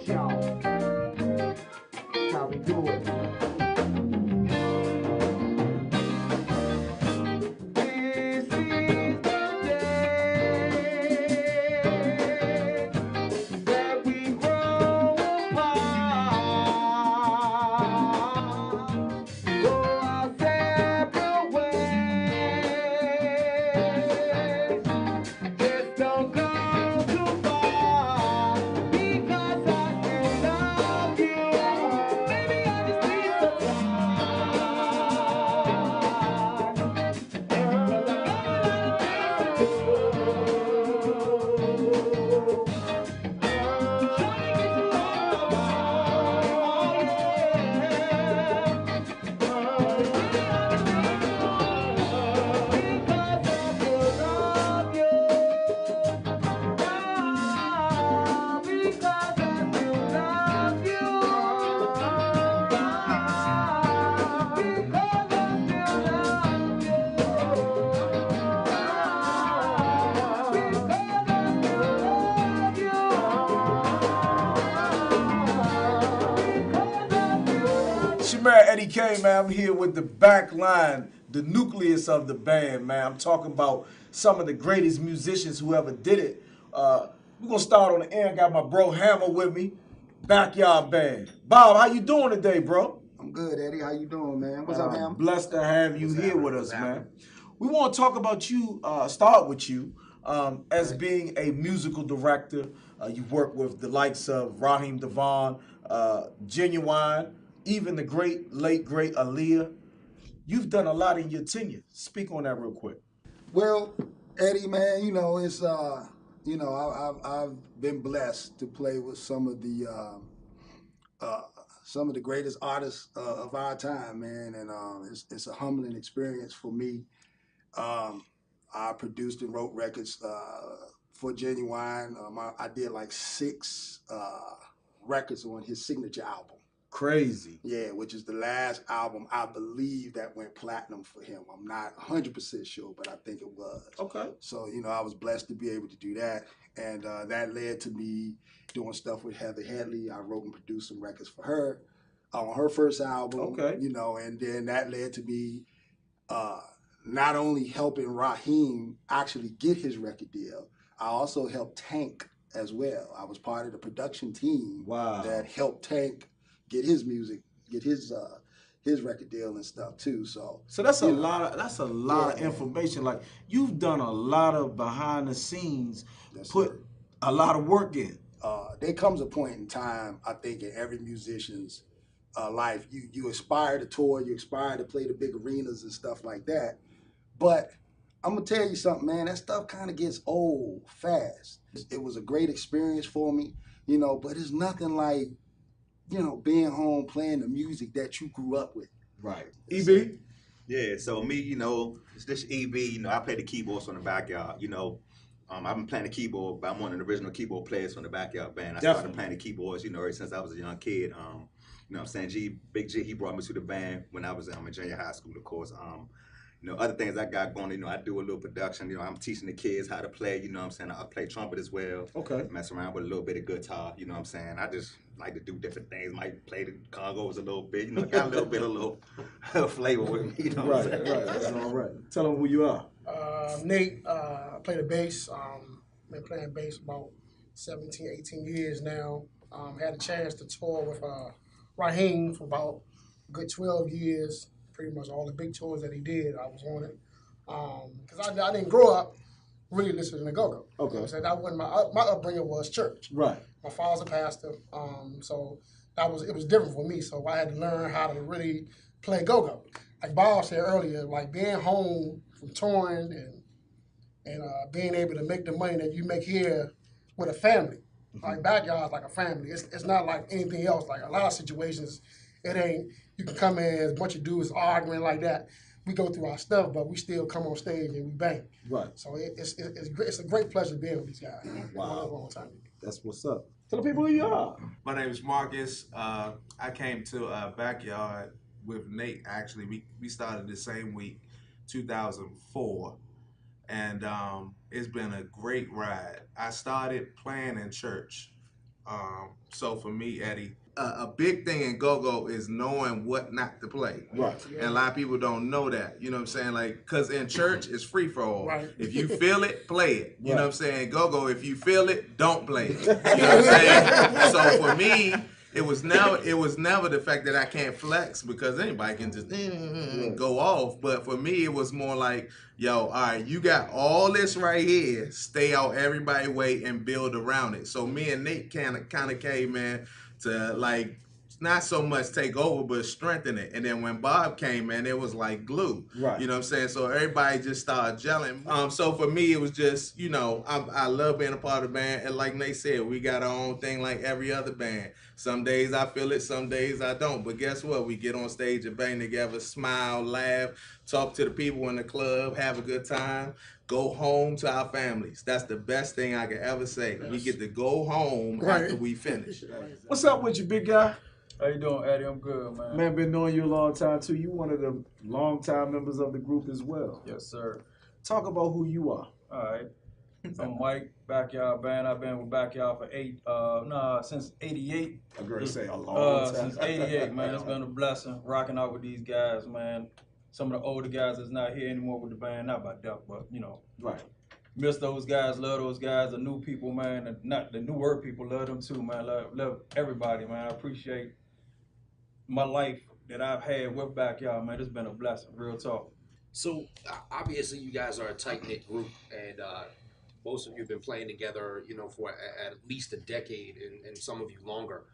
Show. That's how we do it. This is the day that we grow apart, go our separate ways. Just don't go too far, because I still love you. Baby, I just need some time. Girl, I got a lot of It's your man Eddie Kayne, man. I'm here with the back line, the nucleus of the band, man. I'm talking about some of the greatest musicians who ever did it. We're gonna start on the end. I got my bro Hammer with me, Backyard Band. Bob, how you doing today, bro? I'm good, Eddie. How you doing, man? What's up, Ham? Blessed to have you here with us, man. We want to talk about you, start with you, as being a musical director. You've worked with the likes of Raheem Devon, Genuine, even the late great Aaliyah. You've done a lot in your tenure. Speak on that real quick. Well, Eddie, man, you know it's I've been blessed to play with some of the greatest artists of our time, man, and it's a humbling experience for me. I produced and wrote records for Genuine. I did like 6 records on his signature album. Crazy. Yeah, which is the last album I believe that went platinum for him. I'm not 100% sure, but I think it was. Okay. So, you know, I was blessed to be able to do that. And that led to me doing stuff with Heather Headley. I wrote and produced some records for her on her first album. Okay. You know, and then that led to me not only helping Raheem actually get his record deal, I also helped Tank as well. I was part of the production team that helped Tank get his music, get his record deal and stuff too. So that's a lot of information. Like, you've done a lot of behind the scenes, put a lot of work in. There comes a point in time, I think, in every musician's life, you aspire to tour, you aspire to play the big arenas and stuff like that. But I'm gonna tell you something, man, that stuff kind of gets old fast. It was a great experience for me, you know, but it's nothing like, you know, being home playing the music that you grew up with. Right. EB? Yeah, so me, you know, it's this EB, you know, I play the keyboards on the Backyard, you know. I've been playing the keyboard, but I'm one of the original keyboard players from the Backyard Band. I started playing the keyboards, you know, ever since I was a young kid. You know what I'm saying? Big G, he brought me to the band when I was in junior high school, of course. You know, other things I got going, you know, I do a little production. You know, I'm teaching the kids how to play, you know what I'm saying? I play trumpet as well. Okay. Mess around with a little bit of guitar, you know what I'm saying? I just like to do different things. Might play the congos a little bit, you know, got a little bit of flavor with me, you know what I'm saying? Right, that's all right. Tell them who you are. Nate, I play the bass. Been playing bass about 17, 18 years now. Had a chance to tour with Raheem for about a good 12 years. Pretty much all the big tours that he did, I was on it. Because I didn't grow up really listening to go-go. Okay. You know what I'm saying? My upbringing was church. Right. My father's a pastor, so it was different for me. So I had to learn how to really play go-go. Like Bob said earlier, like being home from touring and being able to make the money that you make here with a family. Like Backyard's like a family. It's not like anything else. Like a lot of situations, it ain't, you can come in as a bunch of dudes arguing like that. We go through our stuff, but we still come on stage and we bang. Right. So it's a great pleasure being with these guys. Wow. Long time. That's what's up. Tell the people who you are. My name is Marcus. I came to Backyard with Nate, actually. We started the same week, 2004. And it's been a great ride. I started playing in church So for me, Eddie, a big thing in go-go is knowing what not to play. Right. And a lot of people don't know that. You know what I'm saying? Like, because in church, it's free for all. Right. If you feel it, play it. You know Right. what I'm saying? Go-go, if you feel it, don't play it. You know what I'm saying? So for me, it was never the fact that I can't flex, because anybody can just go off. But for me, it was more like, yo, all right, you got all this right here. Stay out everybody's way and build around it. So me and Nate kind of came, man, to like not so much take over, but strengthen it. And then when Bob came, man, it was like glue. Right. You know what I'm saying? So everybody just started gelling. So for me, it was just, you know, I love being a part of the band. And like Nate said, we got our own thing like every other band. Some days I feel it, some days I don't. But guess what? We get on stage and bang together, smile, laugh, talk to the people in the club, have a good time, go home to our families. That's the best thing I could ever say. We get to go home after we finish. What's up with you, big guy? How you doing, Eddie? I'm good, man. Man, been knowing you a long time too. You one of the long-time members of the group as well. Yes, sir. Talk about who you are. All right. I'm Mike, Backyard Band. I've been with Backyard for since '88. I'm gonna say a long time. Since '88, man. It's been a blessing rocking out with these guys, man. Some of the older guys that's not here anymore with the band, not by death, but you know. Right. Miss those guys, love those guys. The new people, man, and not the newer people, love them too, man. Love everybody, man. I appreciate my life that I've had with Backyard, man. It's been a blessing, real talk. So obviously you guys are a tight-knit group, and most of you have been playing together, you know, for at least a decade, and some of you longer.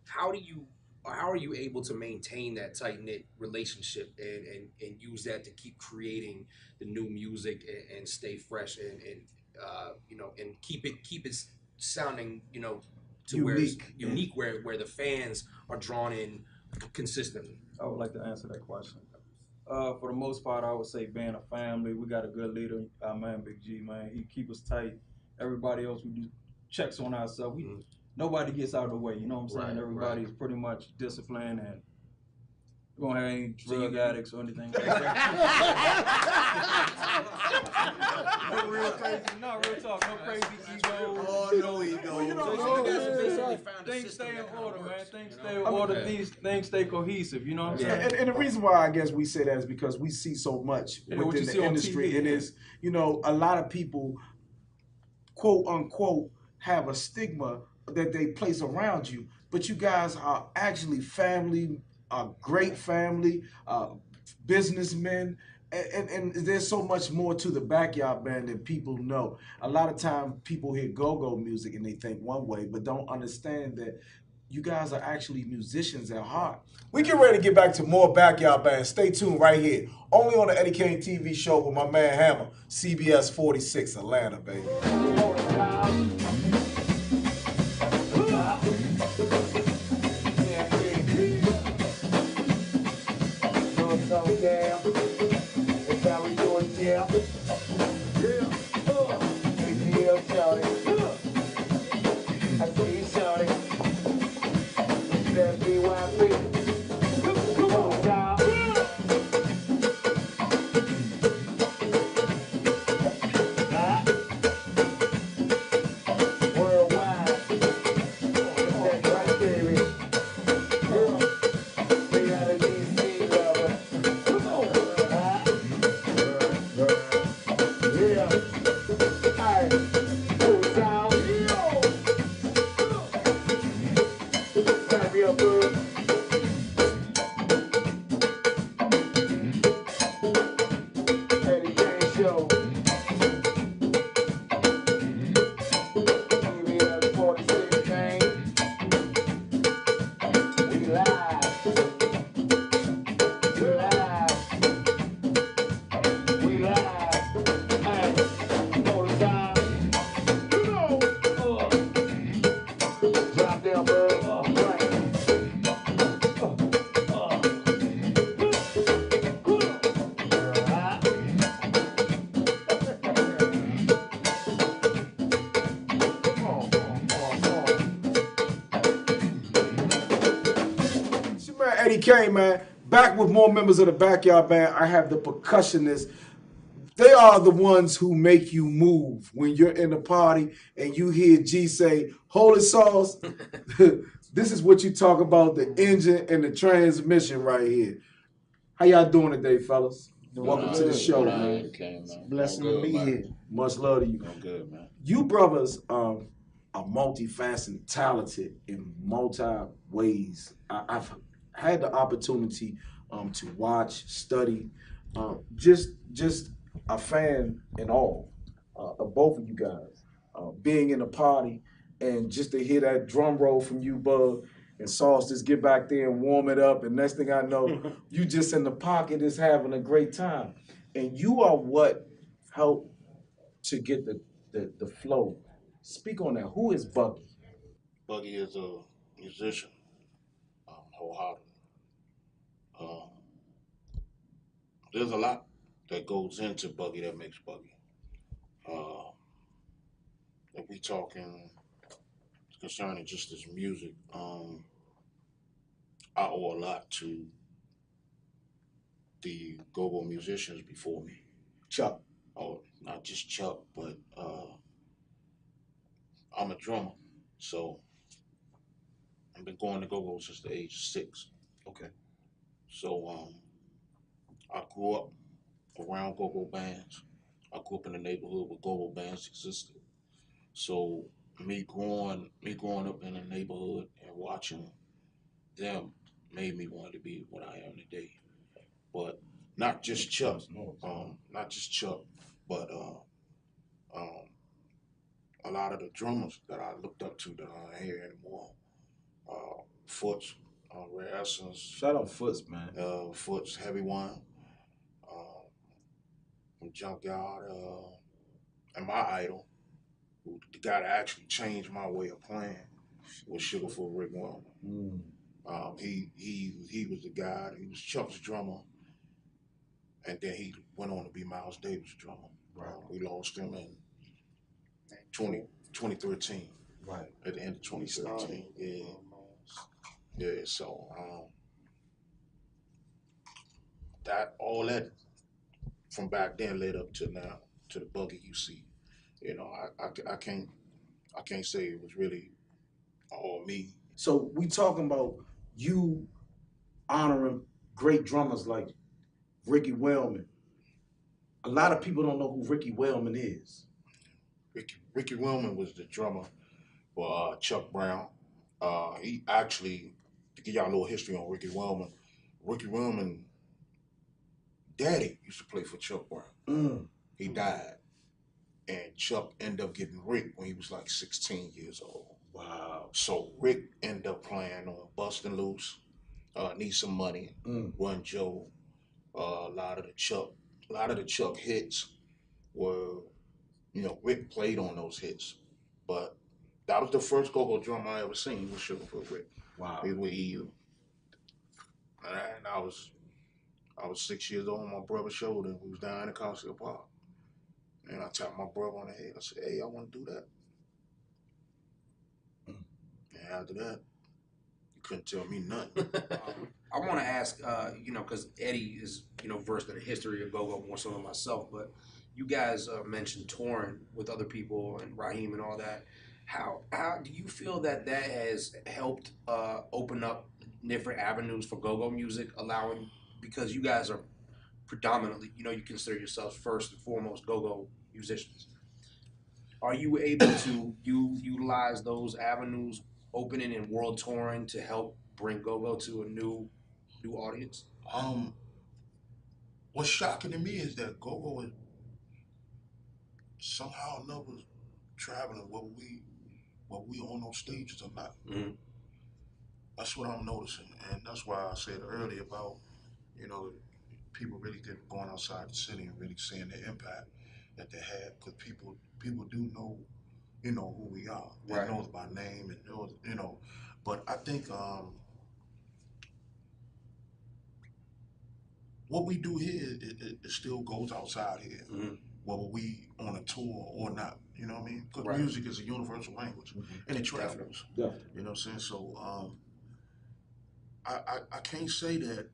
How are you able to maintain that tight-knit relationship and use that to keep creating the new music and stay fresh and you know, and keep it sounding, you know, to unique where the fans are drawn in consistently? I would like to answer that question. For the most part, I would say being a family. We got a good leader, our man Big G, man. He keep us tight. Everybody else, we do checks on ourselves. Nobody gets out of the way, you know what I'm saying? Right, Everybody's pretty much disciplined, and we don't have any drug addicts or anything like that. real talk, no crazy ego. Oh, no ego. Things stay in order, man. Things stay in order. Things stay cohesive. You know what I'm saying? And the reason why I guess we say that is because we see so much within the industry. It is, you know, a lot of people, quote unquote, have a stigma that they place around you, but you guys are actually family, a great family, businessmen. And there's so much more to the Backyard Band than people know. A lot of time people hear go-go music and they think one way, but don't understand that you guys are actually musicians at heart. We get ready to get back to more Backyard Band. Stay tuned right here. Only on the Eddie Kayne TV show with my man Hammer, CBS 46 Atlanta, baby. Eddie Kayne, man, back with more members of the Backyard Band. I have the percussionist, They are the ones who make you move when you're in the party and you hear G say, "Holy sauce." This is what you talk about, the engine and the transmission right here. How y'all doing today, fellas? Welcome to the show, man. Blessing to be here. Much love to you. Doing good, man. You brothers are multifaceted, talented in multi ways. I've had the opportunity to watch, study, just a fan in all of both of you guys. Being in a party and just to hear that drum roll from you, Bug, and Sauce just get back there and warm it up, and next thing I know, you just in the pocket is having a great time. And you are what helped to get the flow. Speak on that. Who is Buggy? Buggy is a musician, wholeheartedly. Um, there's a lot that goes into Buggy that makes Buggy. If we talking concerning just his music, I owe a lot to the go-go musicians before me. Chuck. Oh, not just Chuck, but I'm a drummer, so I've been going to go-go since the age of 6. Okay. So I grew up around go-go bands. I grew up in a neighborhood where go-go bands existed. So me growing up in a neighborhood and watching them made me want to be what I am today. But not just Chuck, but a lot of the drummers that I looked up to that aren't here anymore. Foots, Ray Essence. Shout out Foots, man. Foots, Heavy One, from Junkyard, and my idol, the guy that actually changed my way of playing, was Sugarfoot Rick Wellman. He was the guy. He was Chuck's drummer, and then he went on to be Miles Davis' drummer. Right. We lost him in 2013. Right. At the end of 2013. Yeah. So all that from back then led up to now to the Buggy you see. You know, I can't say it was really all me. So we talking about you honoring great drummers like Ricky Wellman. A lot of people don't know who Ricky Wellman is. Ricky Wellman was the drummer for Chuck Brown. He actually, to give y'all a little history on Ricky Wellman, daddy used to play for Chuck Brown. He died. And Chuck ended up getting Rick when he was like 16 years old. Wow. So Rick ended up playing on Bustin' Loose, Need Some Money, Run Joe. A lot of the Chuck hits were, Rick played on those hits. But that was the first go-go drum I ever seen was Sugarfoot Rick. Wow. With EU. And I was 6 years old on my brother's shoulder. We was down in Costco Park. And I tapped my brother on the head. I said, "Hey, I want to do that." And after that, you couldn't tell me nothing. I want to ask, because Eddie is, versed in the history of go-go more so than myself, but you guys mentioned touring with other people and Raheem and all that. How do you feel that has helped open up different avenues for go-go music, because you guys are predominantly, you consider yourselves first and foremost go-go musicians. Are you able to utilize those avenues, opening and world touring, to help bring go-go to a new audience? What's shocking to me is that go-go is somehow or another traveling whether we on those stages or not. Mm-hmm. That's what I'm noticing, and that's why I said earlier about, people really get going outside the city and really seeing the impact that they have, because people do know, who we are. They know us by name and know, but I think what we do here, it still goes outside here, whether we on a tour or not. You know what I mean? Because music is a universal language, and it travels. Yeah. You know what I'm saying? So I can't say that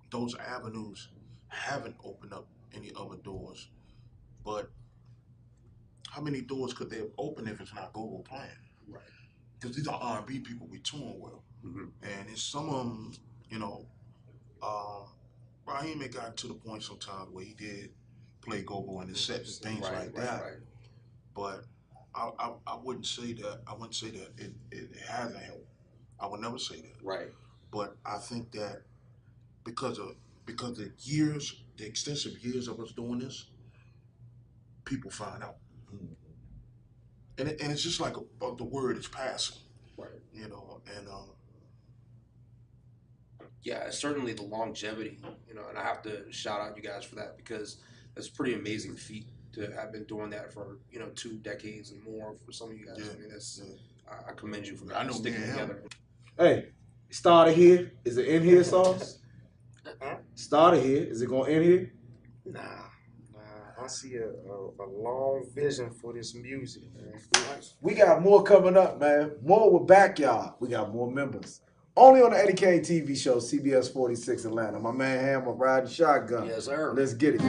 those avenues haven't opened up any other doors. But how many doors could they open if it's not Gogo playing? Right. Because these are R&B people we touring with, and it's some of them, you know. Raheem had gotten to the point sometimes where he did play Gogo in his sets and things like that. Right. But I wouldn't say that. I wouldn't say that it hasn't helped. I would never say that. Right. But I think that because the years, the extensive years of us doing this, people find out, and it's just like the word is passing. Right. You know, and yeah, certainly the longevity, you know, and I have to shout out you guys for that because that's a pretty amazing feat to have been doing that for, you know, 2 decades and more for some of you guys. Yeah, I mean, that's yeah. I commend you for I know sticking me and him. together. Hey, started here. Is it in here, Sauce? Started here. Is it going in here? Nah, I see a long vision for this music, man. We got more coming up, man. More with Backyard. We got more members. Only on the Eddie Kayne TV show, CBS 46 Atlanta. My man Hammer riding shotgun. Yes, sir. Let's get it.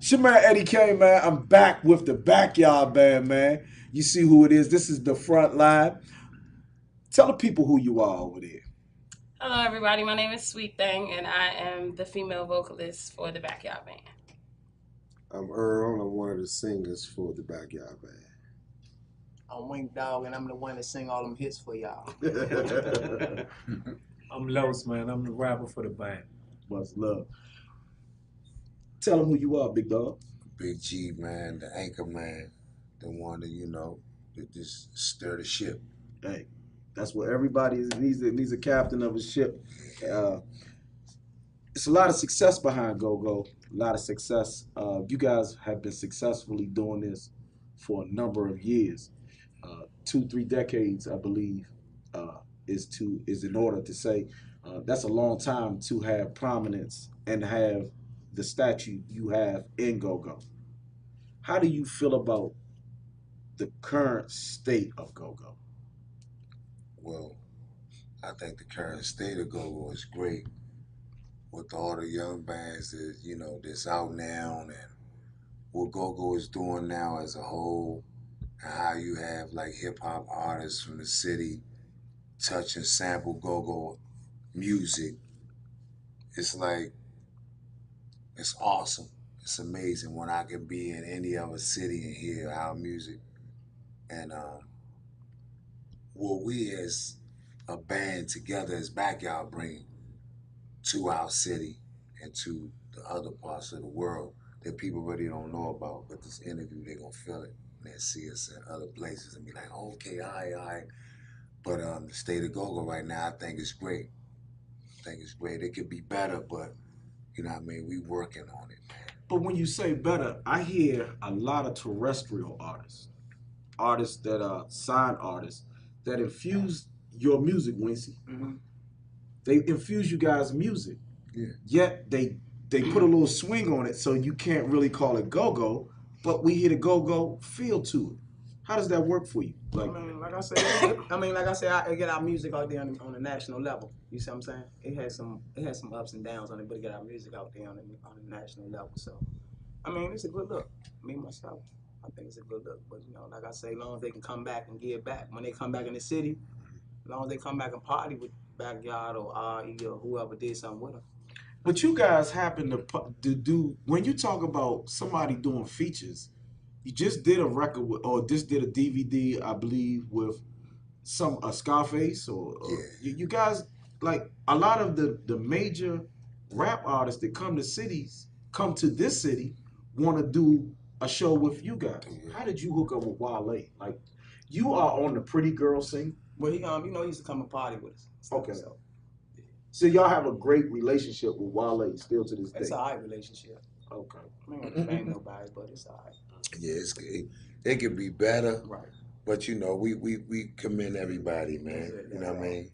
It's your man Eddie Kayne, man. I'm back with the Backyard Band, man. You see who it is. This is the front line. Tell the people who you are over there. Hello, everybody. My name is Sweet Thing, and I am the female vocalist for the Backyard Band. I'm Earl. I'm one of the singers for the Backyard Band. I'm Wink Dog, and I'm the one that sing all them hits for y'all. I'm Los, man. I'm the rapper for the band. Much love. Tell them who you are, big dog. Big G, man, the anchor man, the one that, that just stir the ship. Hey, that's what everybody needs a captain of a ship. It's a lot of success behind Go-Go, a lot of success. You guys have been successfully doing this for a number of years. 2-3 decades, I believe, is in order to say. That's a long time to have prominence and have the statue you have in Go-Go. How do you feel about the current state of Go-Go? Well, I think the current state of Go-Go is great with all the young bands that, that's out now and what Go-Go is doing now as a whole, and how you have like hip hop artists from the city touch and sample Go-Go music. It's like, it's awesome. It's amazing when I can be in any other city and hear our music. And what we as a band together as Backyard bring to our city and to the other parts of the world that people really don't know about. But this interview, they're going to feel it. And they'll see us in other places and be like, okay, all right. But the state of Go-Go right now, I think it's great. It could be better, but you know what I mean? We working on it, man. But when you say better, I hear a lot of terrestrial artists that are signed artists that infuse your music, Wincy. Mm-hmm. They infuse you guys' music. Yeah. Yet they put a little swing on it, so you can't really call it go-go, but we hear the go-go feel to it. How does that work for you? Like I said, I get our music out there on the national level. You see what I'm saying? It has some ups and downs on it, but it get our music out there on the national level. So, I mean, it's a good look. Me myself, I think it's a good look. But like I say, as long as they can come back and give back, when they come back in the city, as long as they come back and party with Backyard or RE or whoever did something with them. But you guys happen to do, when you talk about somebody doing features, you just did a record or just did a DVD, I believe, with a Scarface or you guys, like a lot of the major rap artists that come to this city, want to do a show with you guys. How did you hook up with Wale? Like, you are on the Pretty Girl scene. Well, he used to come and party with us. Okay. So y'all have a great relationship with Wale still to this day. It's an alright relationship. Okay. I ain't gonna bang nobody, but it's alright. Yeah, it could be better. Right. But we commend everybody, man. You know what I mean?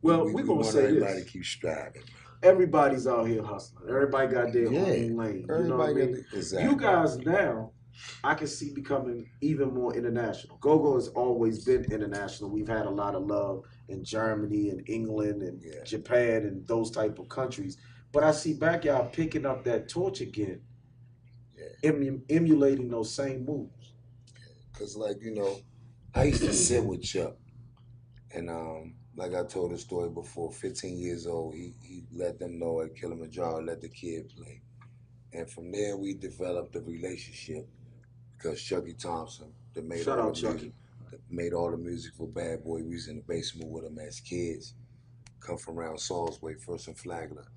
Well, we gonna want say everybody this. to keep striving. Everybody's out here hustling. Everybody got their own lane. You know what I mean? Exactly. You guys now, I can see becoming even more international. Go-Go has always been international. We've had a lot of love in Germany and England and Japan and those type of countries. But I see Backyard picking up that torch again, emulating those same moves. Because, I used to sit with Chuck. And like I told the story before, 15 years old, he let them know at Kilimanjaro, let the kid play. And from there, we developed a relationship because Chucky Thompson, that made made all the music for Bad Boy, we was in the basement with him as kids, come from around Salisbury, first and Flagler.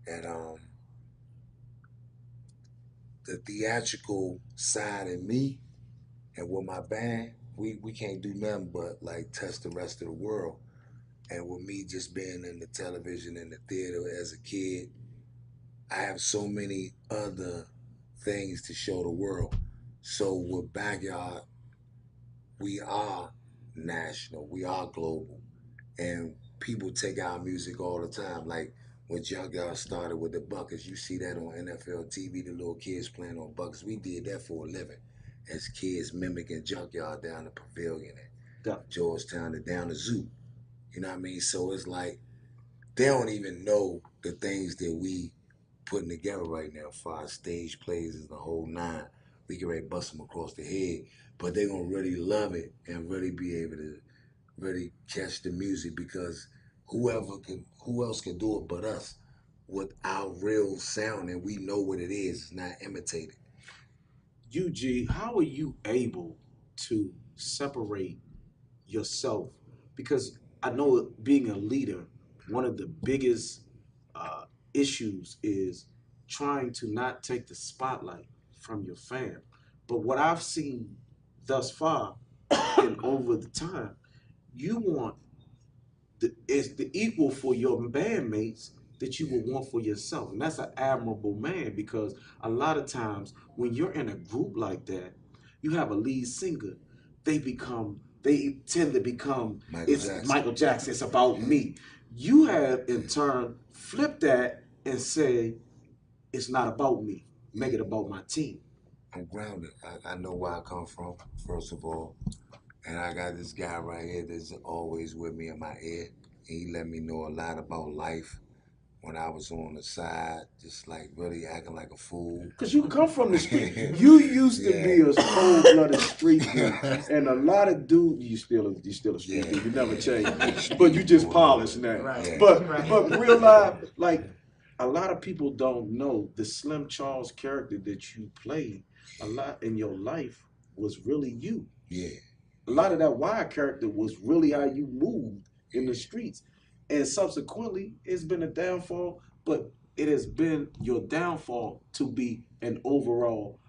And the theatrical side in me and with my band, we can't do nothing but like touch the rest of the world. And with me just being in the television and the theater as a kid, I have so many other things to show the world. So with Backyard, we are national, we are global, and people take our music all the time. Like when Junkyard started with the Buckets, you see that on NFL TV, the little kids playing on Buckets. We did that for a living as kids mimicking Junkyard down the Pavilion and Georgetown and down the zoo. You know what I mean? So it's like they don't even know the things that we putting together right now. 5 stage plays and the whole 9. We can really bust them across the head, but they're gonna really love it and really be able to really catch the music because who else can do it but us with our real sound and we know what it is. It's not imitated. UG, how are you able to separate yourself? Because I know being a leader, one of the biggest issues is trying to not take the spotlight from your fam. But what I've seen thus far and over the time, you want it's the equal for your bandmates that you would want for yourself. And that's an admirable man because a lot of times when you're in a group like that, you have a lead singer, they tend to become Michael Jackson, it's about me. You have in turn flipped that and say, it's not about me. Make it about my team. I'm grounded. I know where I come from, first of all. And I got this guy right here that's always with me in my ear. He let me know a lot about life when I was on the side, just like really acting like a fool. Because you come from the street. You used to be a cold-blooded street dude. And a lot of dudes, you still a street dude. You never changed. But you just polished now. Right. But real life, like, a lot of people don't know the Slim Charles character that you played a lot in your life was really you. Yeah. A lot of that Wire character was really how you moved in the streets. And subsequently, it's been a downfall, but it has been your downfall to be an overall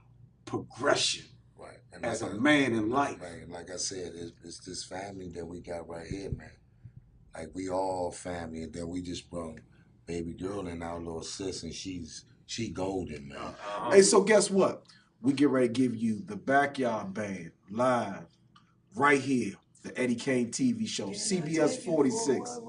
progression as a man in life. Right. Like I said, it's this family that we got right here, man. Like we all family, and then we just brought baby girl and our little sis, and she golden, man. Hey, so guess what? We get ready to give you the Backyard Band live right here, the Eddie Kayne TV show, CBS 46.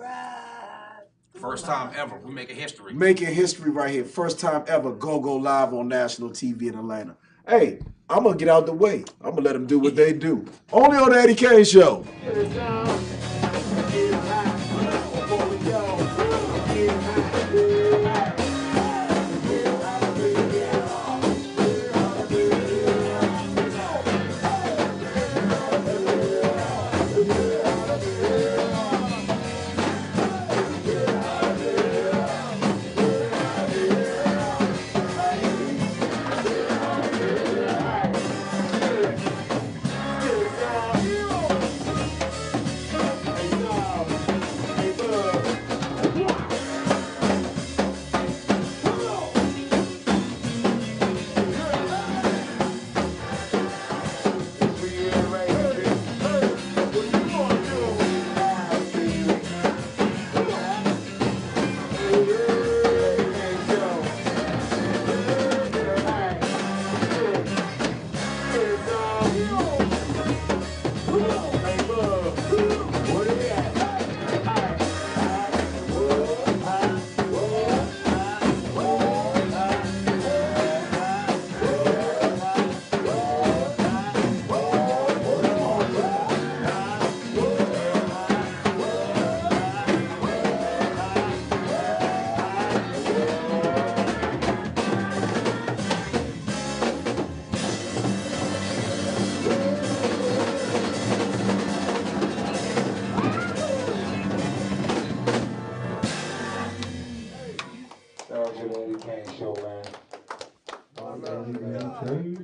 First time ever. We're making history. Making history right here. First time ever go live on national TV in Atlanta. Hey, I'm going to get out the way. I'm going to let them do what they do. Only on the Eddie Kayne show.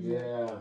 Yeah.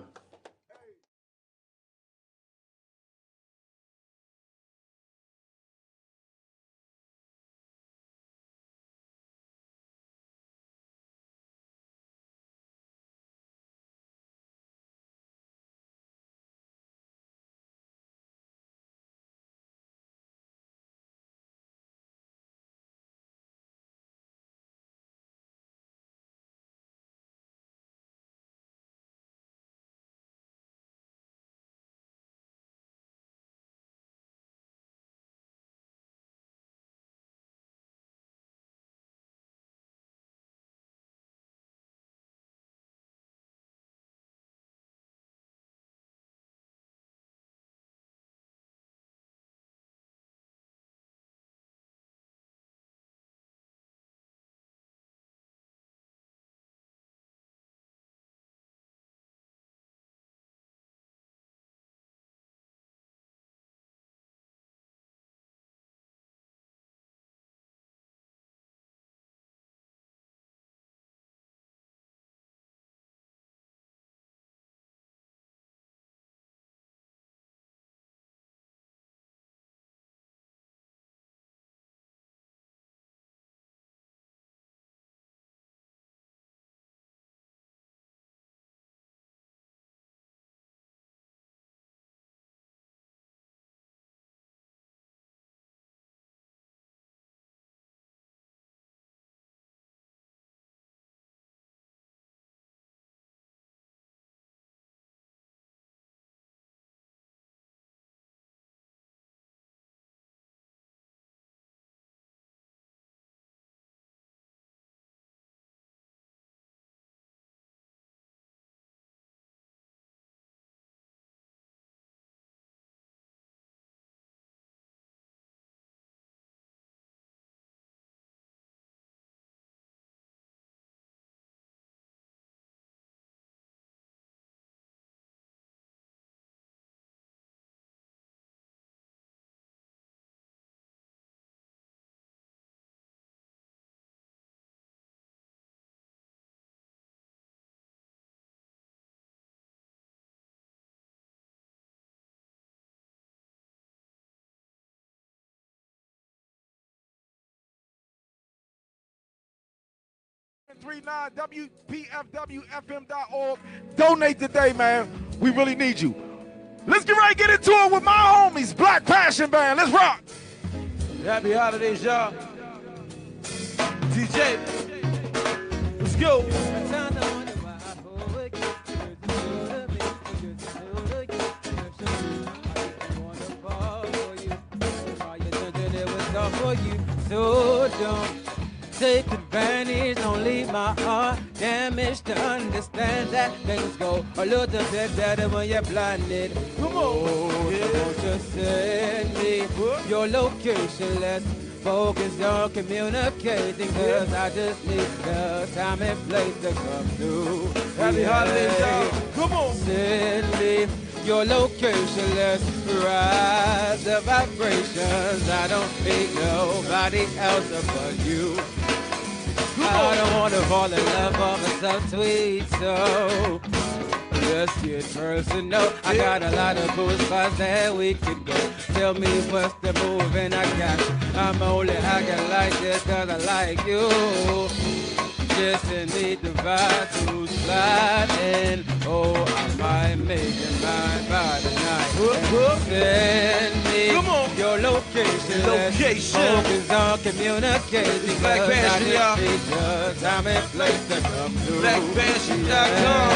WPFWFM.org. Donate today, man. We really need you. Let's get right, get into it with my homies, Black Passion Band. Let's rock. Happy holidays, y'all. DJ, let's go. For you, so don't take advantage, don't leave my heart damaged to understand that things go a little bit better when you're blinded. Come on, don't just send me your location, let's focus on communicating, cause I just need the time and place to come through. Happy holidays, y'all. Come on. Send me your location, let's rise the vibrations. I don't need nobody else but you. I don't want to fall in love off of some tweet, so let's get personal. I got a lot of cool spots that we could go. Tell me what's the move and I got you. I'm only acting like this cause I like you. Just need the vibe to slide in. Oh, I might make it mine by tonight. Send me your location. Focus on communicating. Black Passion, y'all. Just time and place to come through. BlackPassion.com.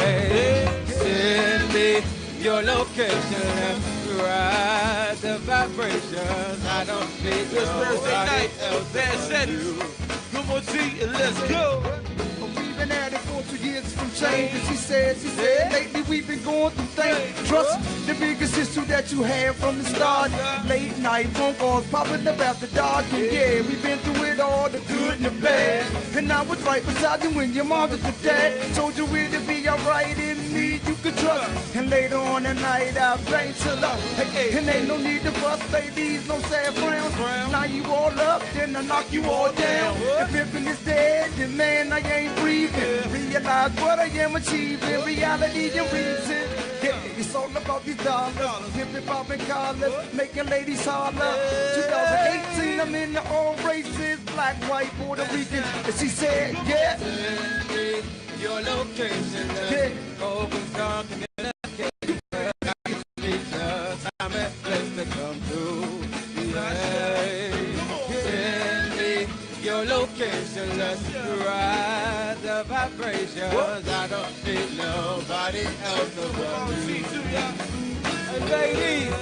Send me your location. Let's ride the vibrations. I don't need This Thursday night, else Bad Set. Come on, T, and let's go. We've been at it for 2 years, some change. And she said, lately we've been going through things. Trust the biggest issue that you had from the start. Late night phone calls popping up after dark. And yeah, we've been through it all, the good and the bad. And I was right beside you when your mom was the dad. Told you it'd be alright in me, you could trust. And later on the night, I drank till up. And ain't no need to fuss, ladies, no sad frowns. Now you all up, then I knock you all down. If pimpin' is dead, then man, I ain't breathing. Realize what I am achieving, reality and reason. Yeah, it's all about these dollars. Pimpin', poppin' collars, making ladies holler. 2018, I'm in the all races, black, white, Puerto Rican. And she said, yeah. Your location, yeah. Focus on communicating. Time and place to come through. Send me your location, let's ride the vibrations. I don't need nobody else but you. Hey, ladies,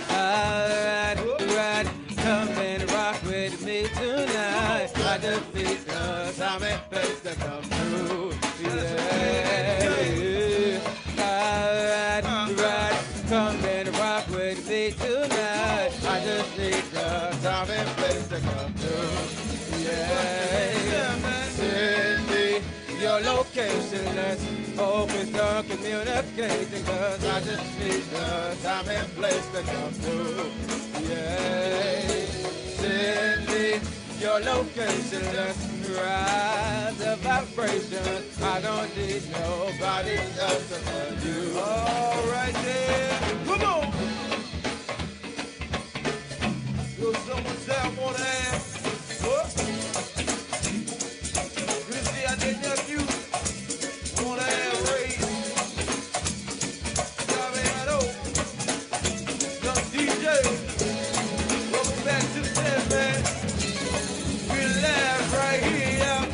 alright, come and rock with me tonight. I just need the time and place to come through. Alright, come and rock with me tonight. I just need the time and place to come through. Send me your location, let's focus on communicating, cause I just need the time and place to come through. Send me your location, let's ride the vibration. I don't need nobody else but you. All right there, come on. Yo, someone say I wanna ask, what? Good to see I did nephew. Wanna ask Ray. Young DJ. Welcome back to the set, man. We're live right here, y'all.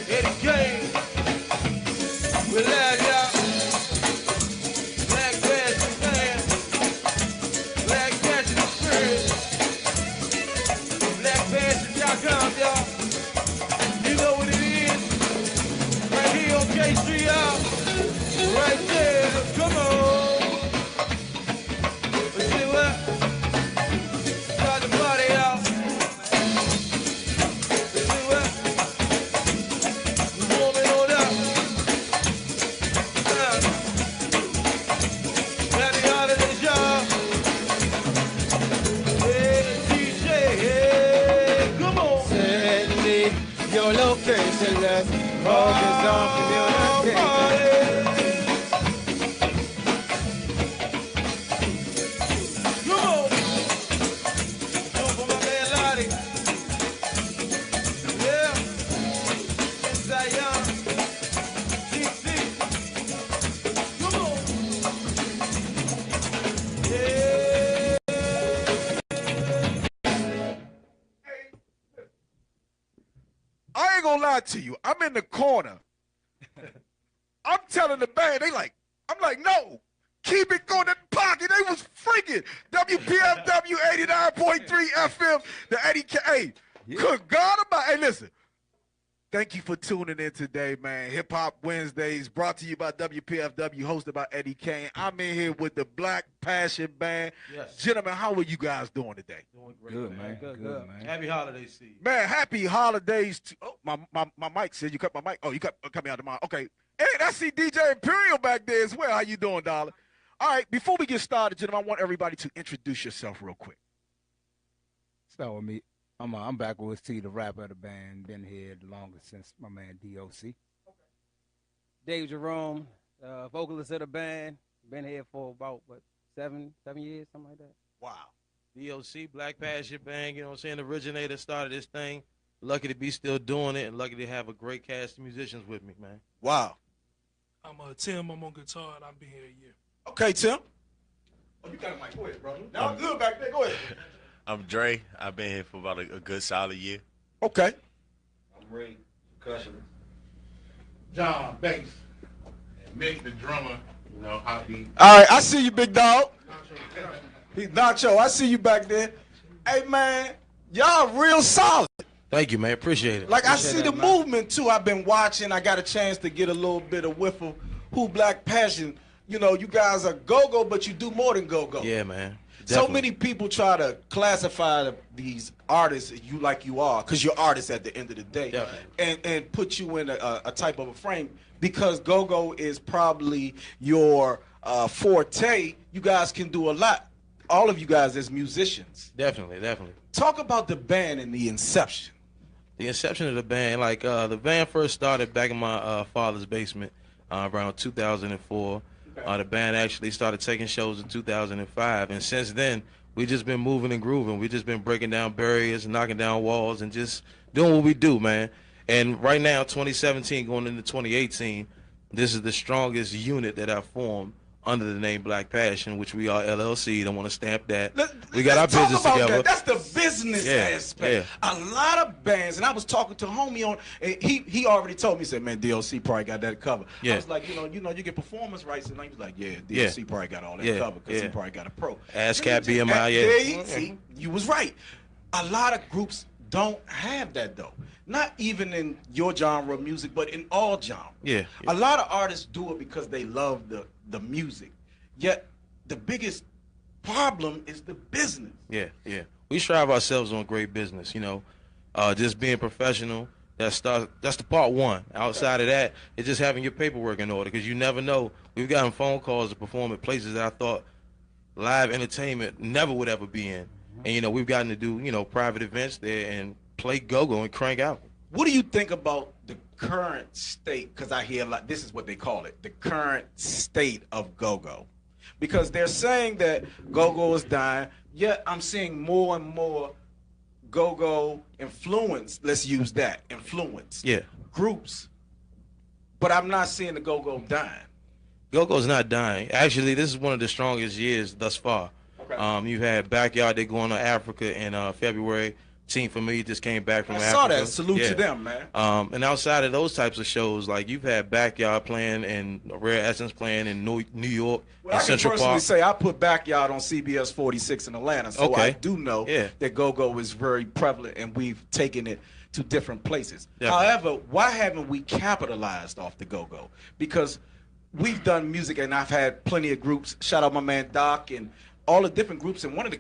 Eddie Kayne. We're live, y'all. Black Passion Band. Black Passion Experience. BlackPassion.com, y'all. You know what it is. Right here on K Street, y'all. Right there. Come on. Let's see what? Start the party, y'all. Let's see what? We're warming on up. Happy holidays, y'all. Hey, DJ, hey, come on. Send me your location, let's focus on communicating. Come on. Come for my man Lottie. Yeah. to you. I'm in the corner. I'm telling the band, I'm like, no, keep it going in the pocket. They was freaking. WPFW 89.3 FM, the Eddie Kayne. Good God about. Hey, listen. Thank you for tuning in today, man. Hip Hop Wednesdays brought to you by WPFW, hosted by Eddie Kayne. I'm in here with the Black Passion Band. Yes. Gentlemen, how are you guys doing today? Doing great, good, man. Good, man. Happy holidays to you. Man, happy holidays to my mic said you cut my mic. Oh, you cut me out of mine. Okay. Hey, I see DJ Imperial back there as well. How you doing, darling? All right, before we get started, gentlemen, I want everybody to introduce yourself real quick. Start with me. I'm back with T, the rapper of the band. Been here the longest since my man DOC. Okay. Dave Jerome, vocalist of the band. Been here for about, 7 years, something like that. Wow. DOC, Black Passion Band, you know what I'm saying? The originator started this thing. Lucky to be still doing it and lucky to have a great cast of musicians with me, man. Wow. I'm Tim. I'm on guitar, and I've been here a year. Okay, Tim. Oh, you got a mic. Go ahead, brother. Now I'm good back there. Go ahead. I'm Dre. I've been here for about a good solid year. Okay. I'm Ray, percussion. John, bass. And Mick, the drummer. You know, how he. All right, I see you, big dog. He's Nacho. I see you back there. Hey, man, y'all real solid. Thank you, man. Appreciate it. Like, I see the movement, too. I've been watching. I got a chance to get a little bit of whiff of who Black Passion. You know, you guys are go-go, but you do more than go-go. Yeah, man. Definitely. So many people try to classify these artists you are, because you're artists at the end of the day, and put you in a type of a frame, because go-go is probably your forte. You guys can do a lot. All of you guys as musicians. Definitely. Talk about the band and the inception. The inception of the band, the band first started back in my father's basement around 2004. The band actually started taking shows in 2005, and since then, we just been moving and grooving. We just been breaking down barriers, knocking down walls, and just doing what we do, man. And right now, 2017 going into 2018, this is the strongest unit that I've formed under the name Black Passion, which we are LLC. Don't want to stamp that. We got our business together. That. That's the business aspect. A lot of bands, and I was talking to homie on, he already told me, he said, man, DOC probably got that covered. I was like, you get performance rights, and he was like, yeah, DOC probably got all that covered, because he probably got a pro. ASCAP, BMI, See, you was right. A lot of groups don't have that, though. Not even in your genre of music, but in all genres. Yeah. A lot of artists do it because they love the music. Yet the biggest problem is the business. Yeah. We strive ourselves on great business, just being professional. That's the part one. Outside of that, it's just having your paperwork in order, because you never know. We've gotten phone calls to perform at places that I thought live entertainment never would ever be in. And, we've gotten to do, private events there and play go-go and crank out. What do you think about the current state? Because I hear this is what they call it, the current state of go-go. Because they're saying that go-go is dying, yet I'm seeing more and more go-go influence, let's use that, influence. Yeah. Groups. But I'm not seeing the go-go dying. Go-go's not dying. Actually, this is one of the strongest years thus far. Okay. You've had Backyard, they're going to Africa in February. Team Familiar just came back from Africa. I saw that. Salute to them, man. And outside of those types of shows, like you've had Backyard playing and Rare Essence playing in New York and Central Park. I can personally say I put Backyard on CBS 46 in Atlanta, so I do know that go-go is very prevalent, and we've taken it to different places. Definitely. However, why haven't we capitalized off the go-go? Because we've done music, and I've had plenty of groups. Shout out my man Doc and all the different groups, and one of the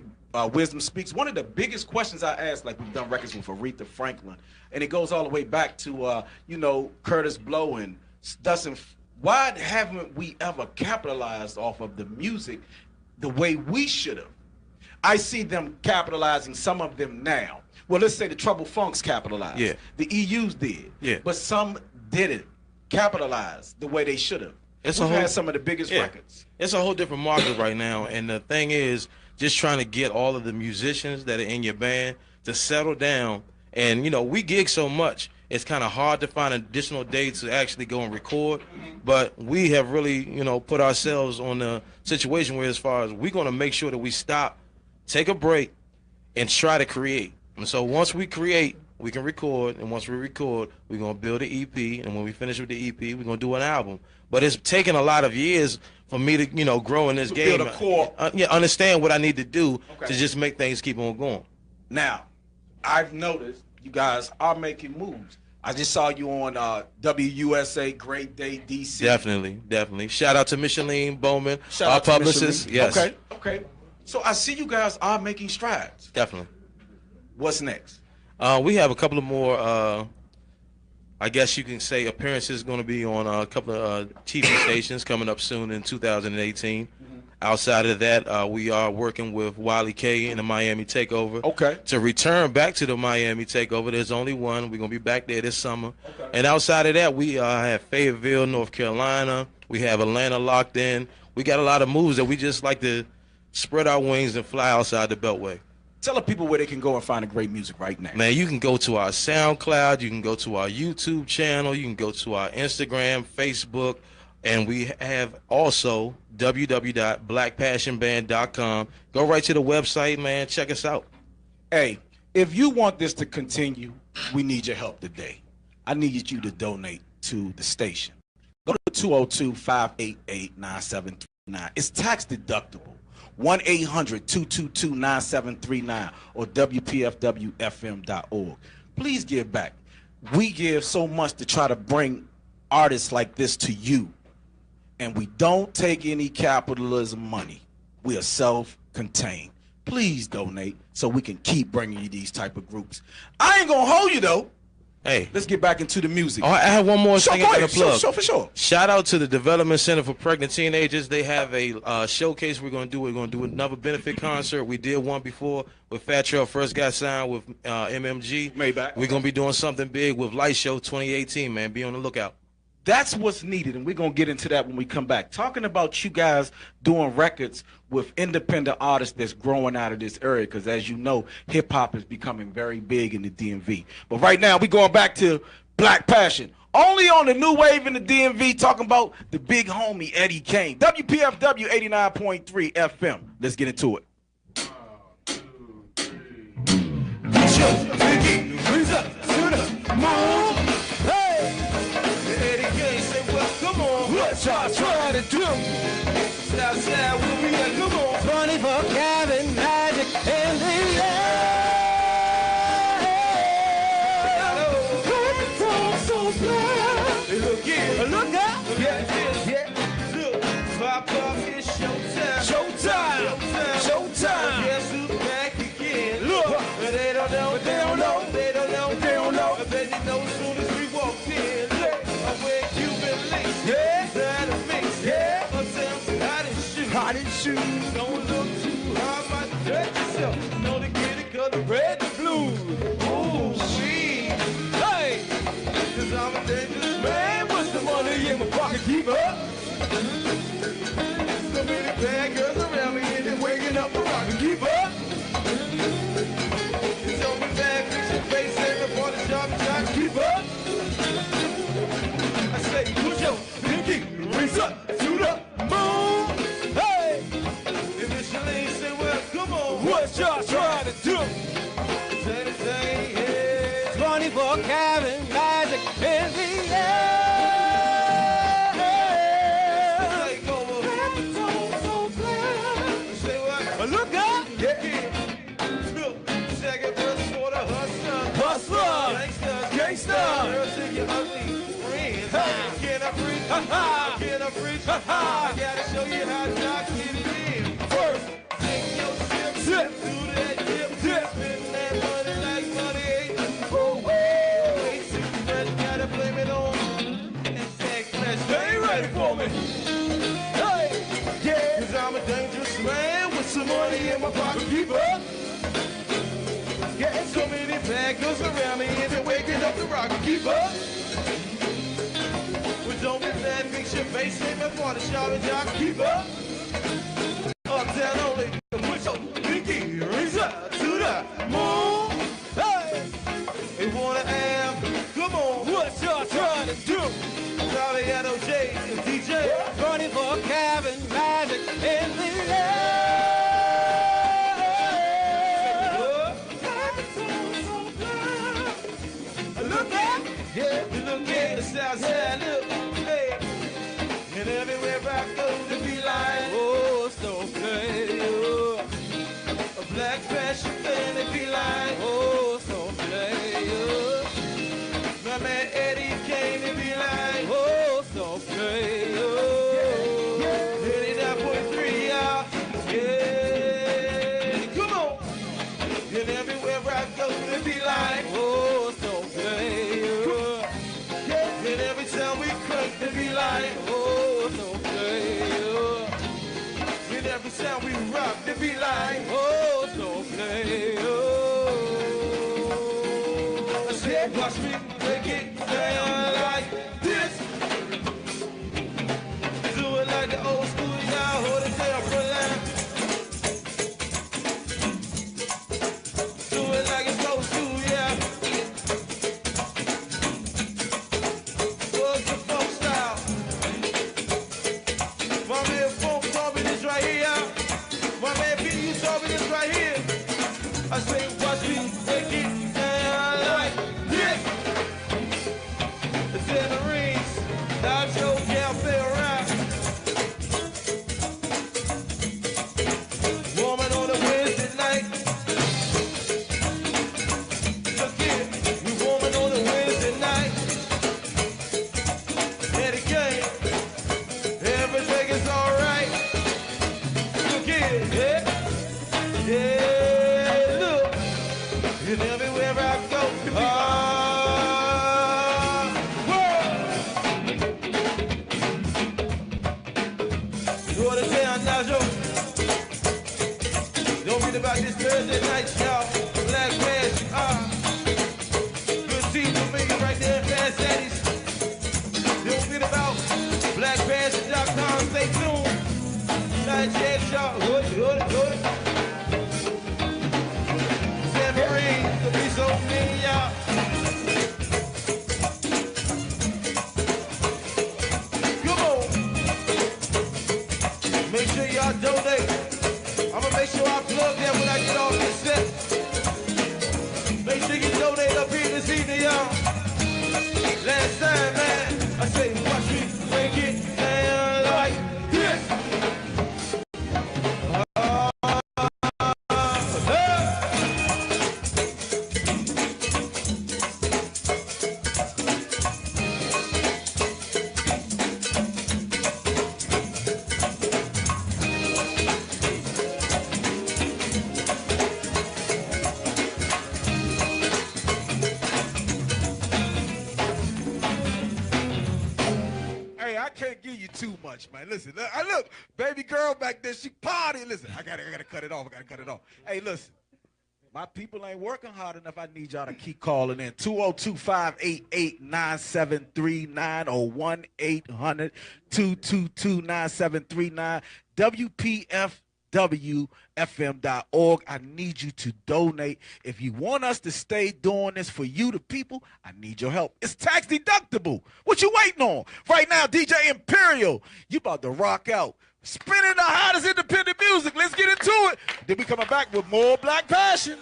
Wisdom Speaks, one of the biggest questions I ask, like we've done records with Aretha Franklin, and it goes all the way back to, Curtis Blow and Dustin. Why haven't we ever capitalized off of the music the way we should have? I see them capitalizing, some of them now. Well, let's say the Trouble Funks capitalized. Yeah. The EUs did. Yeah. But some didn't capitalize the way they should have. We've had some of the biggest records. It's a whole different market right now, and the thing is, just trying to get all of the musicians that are in your band to settle down. And, we gig so much, it's kind of hard to find additional dates to actually go and record. But we have really, put ourselves on a situation where, as far as we're going to make sure that we stop, take a break, and try to create. And so once we create, we can record, and once we record, we're gonna build an EP, and when we finish with the EP, we're gonna do an album. But it's taken a lot of years for me to, you know, grow in this game. Build a core. Yeah, understand what I need to do to just make things keep on going. Now, I've noticed you guys are making moves. I just saw you on WUSA Great Day DC. Definitely. Shout out to Micheline Bowman, Shout our out to publicist. Micheline. Yes. Okay. So I see you guys are making strides. Definitely. What's next? We have a couple of more, I guess you can say, appearances going to be on a couple of TV stations coming up soon in 2018. Outside of that, we are working with Wiley K in the Miami Takeover. Okay. To return back to the Miami Takeover, there's only one. We're going to be back there this summer. Okay. And outside of that, we have Fayetteville, North Carolina. We have Atlanta locked in. We got a lot of moves that we just like to spread our wings and fly outside the Beltway. Tell the people where they can go and find the great music right now. Man, you can go to our SoundCloud. You can go to our YouTube channel. You can go to our Instagram, Facebook. And we have also www.blackpassionband.com. Go right to the website, man. Check us out. Hey, if you want this to continue, we need your help today. I need you to donate to the station. Go to 202-588-9739. It's tax deductible. 1-800-222-9739 or WPFWFM.org. Please give back. We give so much to try to bring artists like this to you. And we don't take any capitalism money. We are self-contained. Please donate so we can keep bringing you these type of groups. I ain't gonna hold you though. Hey, let's get back into the music. Oh, I have one more thing I'm gonna plug. Sure, for sure. Shout out to the Development Center for Pregnant Teenagers. They have a showcase we're gonna do. We're gonna do another benefit concert. We did one before with Fat Trail, first got signed with MMG. Maybach. We're gonna be doing something big with Light Show 2018. Man, be on the lookout. That's what's needed, and we're going to get into that when we come back. Talking about you guys doing records with independent artists that's growing out of this area, because as you know, hip-hop is becoming very big in the DMV. But right now, we're going back to Black Passion. Only on the new wave in the DMV, talking about the big homie, Eddie Kayne. WPFW 89.3 FM. Let's get into it. What y'all trying to do? Southside, where we at? Come on. Funny for Kevin, magic in the air. So glad. Look here. Look out. Yeah. Look, pop up, it's showtime. Showtime. Guess who's back again? Look. They don't know. I bet you know as soon as we walked in. Look, I'm where Cuban links. Yeah. Hot and shoes. Don't look too hard, might hurt yourself. Know to get it, cause the red and blue. Ooh, sweet. Hey! Cause I'm a dangerous man. What's the money in my pocket? Keep up. So many bad girls around me and they're waking up the rock and keep up. It's only bad, fix your face and before the shop and try to keep up. I say, push your pinky rings up to the moon. What y'all trying to do? It's funny for Kevin, magic in the air. Look out! Look, second verse for the hustler. Gangsta. Girls in your ugly friends. Can I preach? Can I preach? I gotta show you how to knock it in. First, take your sip. Do that dip. Spend that money like money ain't. Way too much, gotta blame it on. That flesh, they ain't ready for me. Hey, yeah, cause I'm a dangerous man with some money in my pocket. Keep up. Yeah, so many bad girls around me and they're waking up the rock. Keep up. But don't be mad, fix your face, ain't before the shop and job. Keep up. Uptown only. Put your pinky rings up to the moon. Hey, they wanna have, come on, what y'all trying to do? Probably at OJ and DJ. Running for Kevin, magic in the air. watch me break it down like this. Do it like the old school now, hold it down for line. Do it like it's old school, yeah. What's the folk style? My man Funk told me this right here. My man P, you told me this right here. I say, watch me break it down like this. It's in the rings. Now show can't play around. Woman on a Wednesday night. Look here, we woman on a Wednesday night. And again, everything is alright. Look here, yeah, yeah, look. And everywhere I go, don't read about this Thursday night, y'all. Black Bash, good team to me right there in Fast Eddie's. Don't read about blackbash.com. Stay tuned. Night chat, y'all. Hood. Marine, there'll be so many, y'all. Come on. Make sure y'all donate. I'ma make sure I plug that when I get off this set. Make sure you donate up here this evening, y'all. Last time, man, I say, watch me break it down like this. Hey, I can't give you too much, man. Listen, look, baby girl back there, she party. Listen, I gotta cut it off. Hey, listen, my people ain't working hard enough. I need y'all to keep calling in. 202-588-9739 or 1-800-222-9739. WPFWFM.org. I need you to donate. If you want us to stay doing this for you, the people, I need your help. It's tax deductible. What you waiting on? Right now, DJ Imperial, you about to rock out. Spinning the hottest independent music. Let's get into it. Then we coming back with more Black Passion.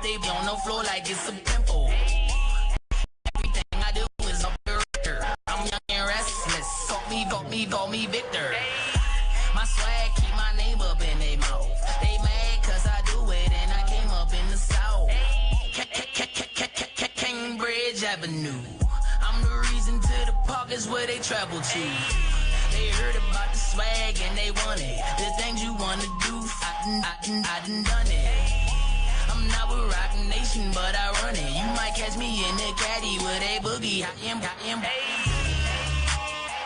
They be on the floor like it's a pimple. Everything I do is up the record. I'm young and restless. Call me Victor. My swag keep my name up in their mouth. They mad cause I do it and I came up in the South. Cambridge Avenue. I'm the reason to the park is where they travel to. They heard about the swag and they want it. The things you wanna do, I done done it. I'm not with Rock Nation, but I run it. You might catch me in Nekedie with a boogie. I am.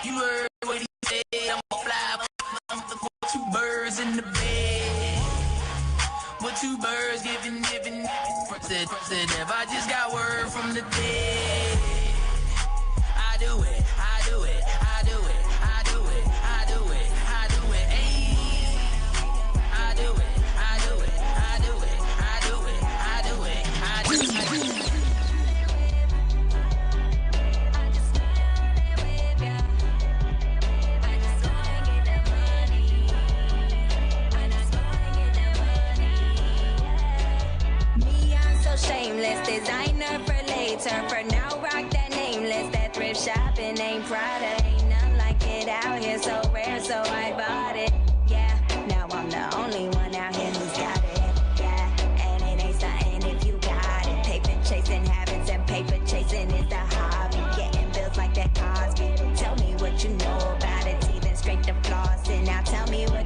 You heard what he said. I'm gonna fly. I'm the two birds in the bed. With two birds giving. Said if I just got word from the dead. I do it. Shameless designer for later. For now, rock that nameless. That thrift shopping ain't Prada. Ain't none like it out here. So rare, so I bought it. Yeah, now I'm the only one out here who's got it. Yeah, and it ain't something if you got it. Paper chasing habits and paper chasing is the hobby. Getting bills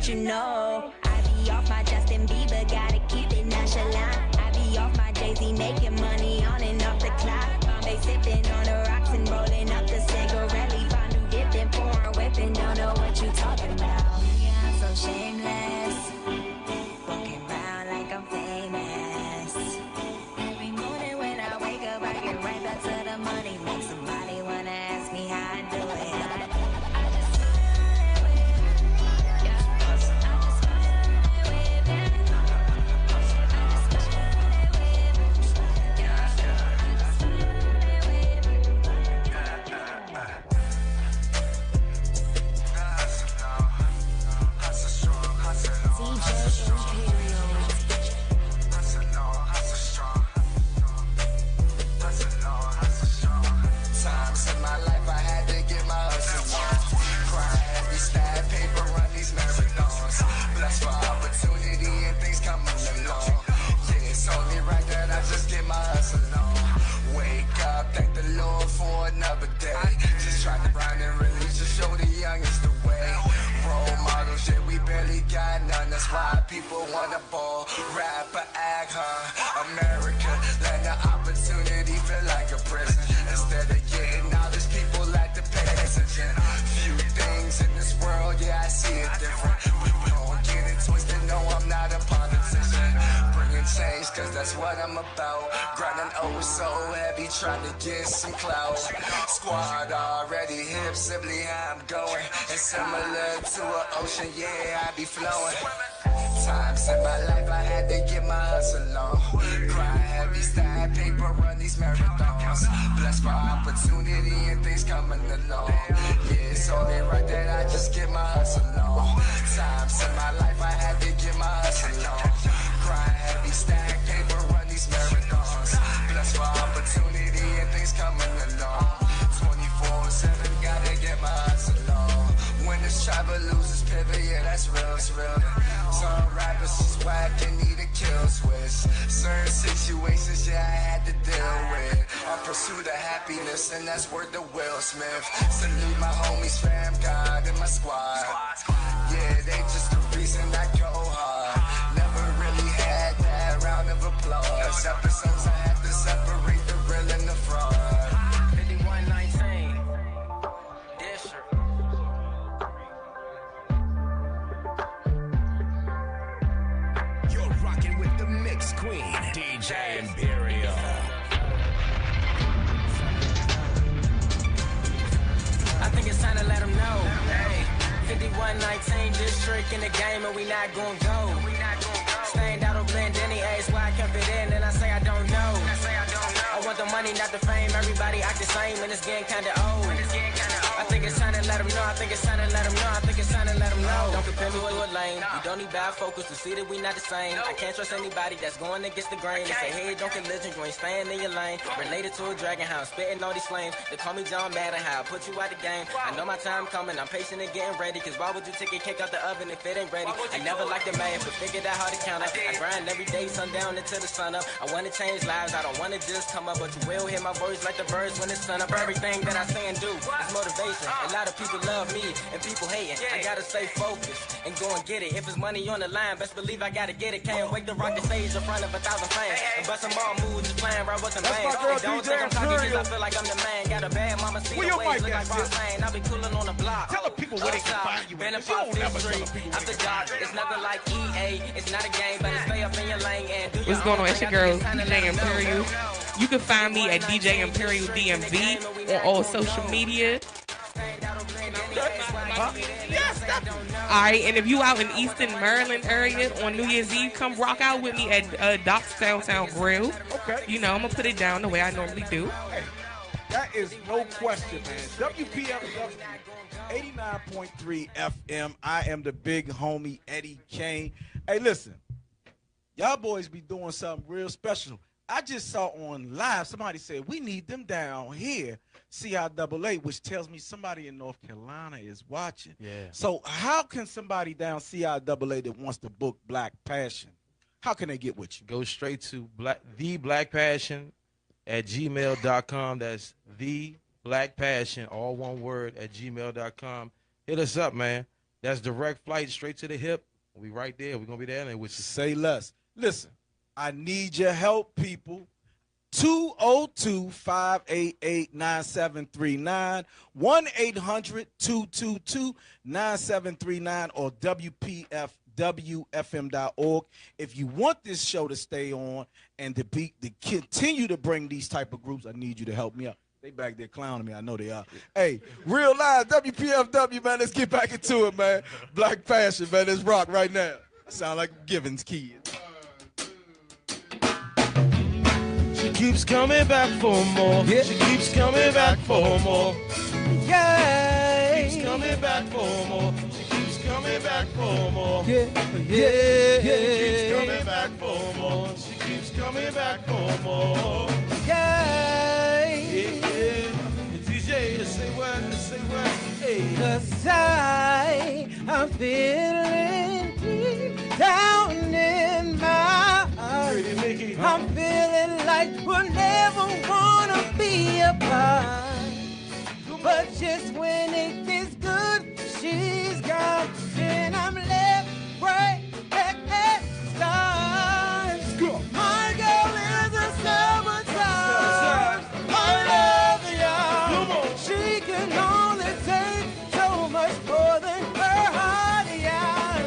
what you know. I be off my Justin Bieber, gotta keep it nonchalant. I be off my Jay-Z, making money on and off the clock. Bombay sipping on the rocks and rolling up the cigarette. Fondue dipping, pouring, whipping, don't know what you talking about. Yeah, I'm so shameless, walking around like I'm famous. Every morning when I wake up, I get right back to the money. Make somebody wanna ask me how I do it. People wanna ball, rapper, act, America, let the opportunity feel like a prison. Instead of getting knowledge, people like to pay attention. Few things in this world, yeah, I see it different. People don't get it twisted, no, I'm not a politician. Bringing change, cause that's what I'm about. Grinding oh so heavy, trying to get some clout. Squad already hip, simply how I'm going. And similar to an ocean, yeah, I be flowing. Times in my life I had to get my hustle on. Cry heavy, stack paper, run these marathons. Blessed for opportunity and things coming along. Yeah, it's only right that I just get my hustle on. Times in my life I had to get my hustle on. Cry heavy, stack paper, run these marathons. Blessed for opportunity and things coming along. 24/7, gotta get my hustle on. When this travel loses pivot, yeah, that's real, it's real. Some rappers is whack and need a kill switch. Certain situations, yeah, I had to deal with. I pursue the happiness, and that's worth the Will Smith. Salute my homies, fam, God, and my squad. Yeah, they just the reason I go hard. Never really had that round of applause. Episodes I had to separate the real and the fraud. 5119. Mix Queen, DJ Imperial. I think it's time to let them know. Hey, 5119 district in the game and we not gonna go. Stained out of blend any age, why I kept it in and I say I don't know. I want the money, not the fame. Everybody act the same and it's getting kinda old. I think it's time to let them know. I think it's time to let them know. I think it's time to let them know. Don't compare me to a lane. You don't need bad focus to see that we not the same. I can't trust anybody that's going against the grain. They say, hey, don't get legend, you ain't staying in your lane. Related to a dragon house, spitting all these flames. They call me John Madden, how I put you out the game. I know my time coming, I'm patient and getting ready. Cause why would you take a cake out the oven if it ain't ready? I never liked the man, but figured out how to count up. I grind every day, sundown until the sun up. I wanna change lives, I don't wanna just come up. But you will hear my voice like the birds when it's sun up. Everything that I say and do is motivation. A lot of people love me and people hating. I gotta stay focused and go and get it. If it's money on the line, best believe I gotta get it. Can't wait to rock the stage in front of 1,000 fans. And bust some more moves, just playing right with the man. And don't think I'm talking cause I feel like I'm the man. Got a bad mama, see the ways, look like Roxanne. I be cooling on the block. Tell the people where they can find you. Been up on 5th Street, after dark. It's nothing like EA. It's not a game, but stay up in your lane and do What's going on? It's your girl, DJ Imperial. You can find me at DJ Imperial DMV on all social media. Alright, and if you out in Eastern Maryland area on New Year's Eve, come rock out with me at Doc's Downtown Grill. Okay. You know, I'm going to put it down the way I normally do. Hey, that is no question, man. WPFW 89.3 FM. I am the big homie Eddie Kayne. Hey, listen. Y'all boys be doing something real special. I just saw on live, somebody said, we need them down here, CIAA, which tells me somebody in North Carolina is watching. Yeah. So how can somebody down CIAA that wants to book Black Passion, how can they get with you? Go straight to theblackpassion at gmail.com. That's theblackpassion, all one word, at gmail.com. Hit us up, man. That's direct flight straight to the hip. We right there. We're gonna be there. And say less. Listen, I need your help, people. 202-588-9739, 1-800-222-9739, or WPFWFM.org. If you want this show to stay on and to continue to bring these type of groups, I need you to help me out. They back there clowning me. I know they are. Hey, real live, WPFW, man. Let's get back into it, man. Black Passion, man. Let's rock right now. Sound like Givens kids. She keeps coming back for more. Yeah. She keeps coming back for more. Yeah. She keeps coming back for more. She keeps coming back for more. Yeah. Yeah. She keeps coming back for more. She keeps coming back for more. Yeah. Yeah. DJ, say what? Say what? Hey. 'Cause I'm feeling deep down in my heart. I'm feeling like we'll never wanna be apart. But just when it gets good, she's gone. And I'm left right back at start. My girl is a summertime. I love y'all. She can only take so much more than her heart, yeah.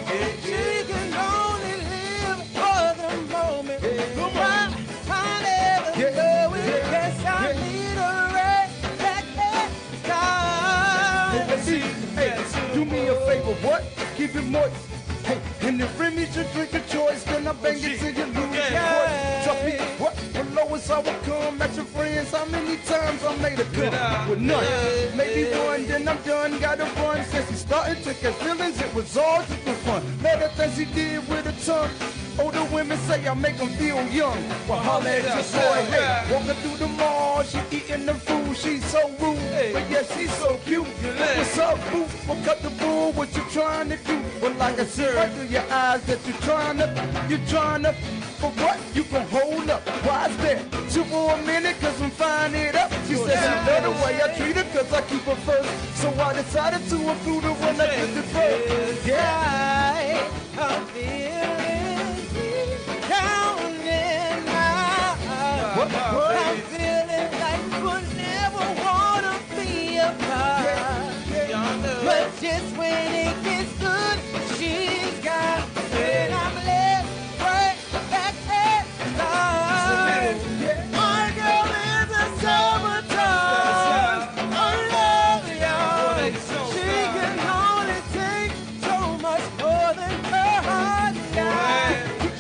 She can only live for the moment. I never know it. Yes, I need a right back at start. Hey, do me a favor, what? Keep it moist. Hey, and if Remy should drink a choice, then I bang it till you lose your voice. Drop me, what? Below us, I will come at your friends. How many times I made a come with none? Maybe one, then I'm done. Gotta run. Since he started to catch feelings, it was all just for fun. Better things he did with a tongue. Older women say I make them feel young. Well, holla at your boy, hey. Walking through the mall, she eating the food, she's so rude. But yeah, she's so cute. What's up, boo? Well, cut the bull, what you trying to do? Well, like I said, right through your eyes that you're trying to, for what? You can hold up. Why is that? Two for a minute, cause I'm frying it up. She said she love the way I treat her, cause I keep her first. So I decided to include her when I took it first. Yeah, I'm feeling down in my heart. I'm feeling like we'll never wanna be apart. But just when it gets good, she's gone. And I'm left right back at start. My girl is a summertime. I love y'all. She can only take so much more than her heart.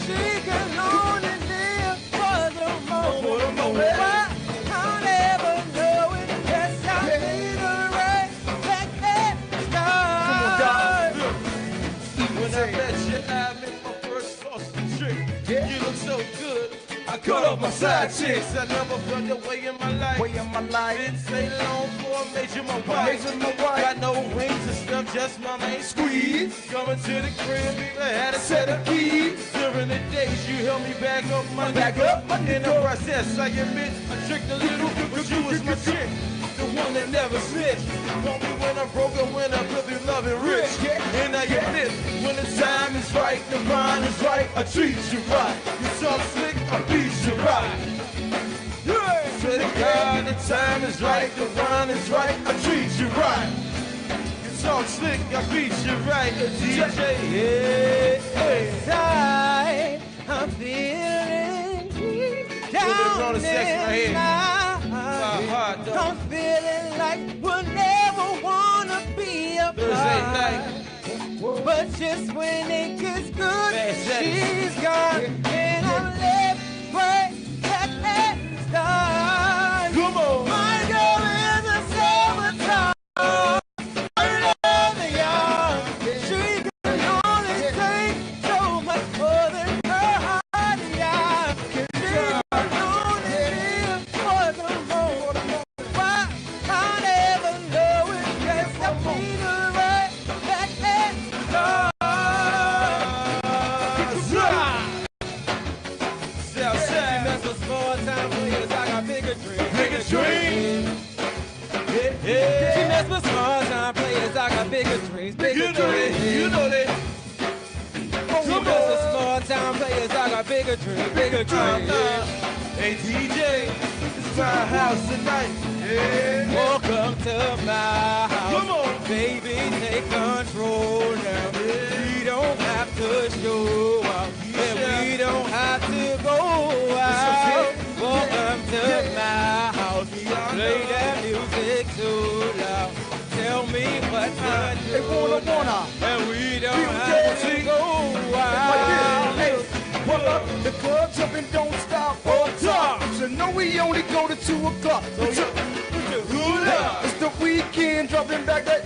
She can only live for the moment. I'll never know it. Yes, I need her right back at start. When I met you, I met my first sausage trick. You look so good. I cut off my side chicks. I never felt that way in my life. Didn't stay long for I made you my wife. Got no rings and stuff, just my main squeeze. Coming to the crib, I had a set of keys. During the days, you held me back up my neck. In the process, I admit, I tricked a little, but you was my chick. The one that never snitched. Called me when I'm broke and when I'm really loving rich. And I admit, when the time is right, the mind is right, I treat you right. You talk slick, I beat you right. Swear to God, the time is right, the rhyme is right, I treat you right. You talk slick, I beat you right. DJ, I'm feeling down in my heart. I'm feeling like we'll never wanna be apart. But just when it gets good, she's gone. And I'm left right back at start. Come on. My girl is a summertime. I love y'all. She can only take so much more than her heart. Yeah. She can only live for the moment. Why? I never know it. Yes, I need her right back at start. bigger dreams, bigger dreams. Hey DJ, it's my house tonight. Yeah. Welcome to my house. Come on. Baby, take control now. We don't have to show out. And we don't have to go out. Welcome to my house. Play that music so loud. Tell me what to do. And we don't have to go out. Pull up, the club jumping don't stop all time. So know we only go to 2 o'clock. It's the weekend, dropping back that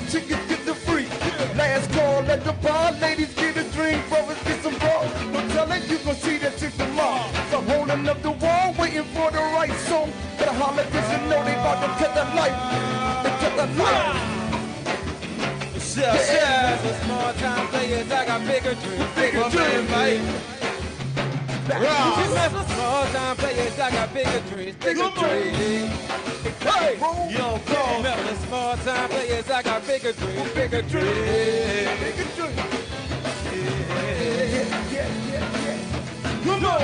tickets get the free. Last call, let the bar ladies get a drink, brothers get some ball. No telling you gon' see that chick tomorrow. So I'm holding up the wall, waiting for the right song. Gotta holler 'cause you know they about to cut that light. They cut that light. Yeah. For small time players, I got bigger dreams, bigger dreams. For small time players, I got bigger dreams, bigger dreams. Hey, yo, go. For small time players, I got bigger dreams, bigger dreams. Bigger dreams. Come on.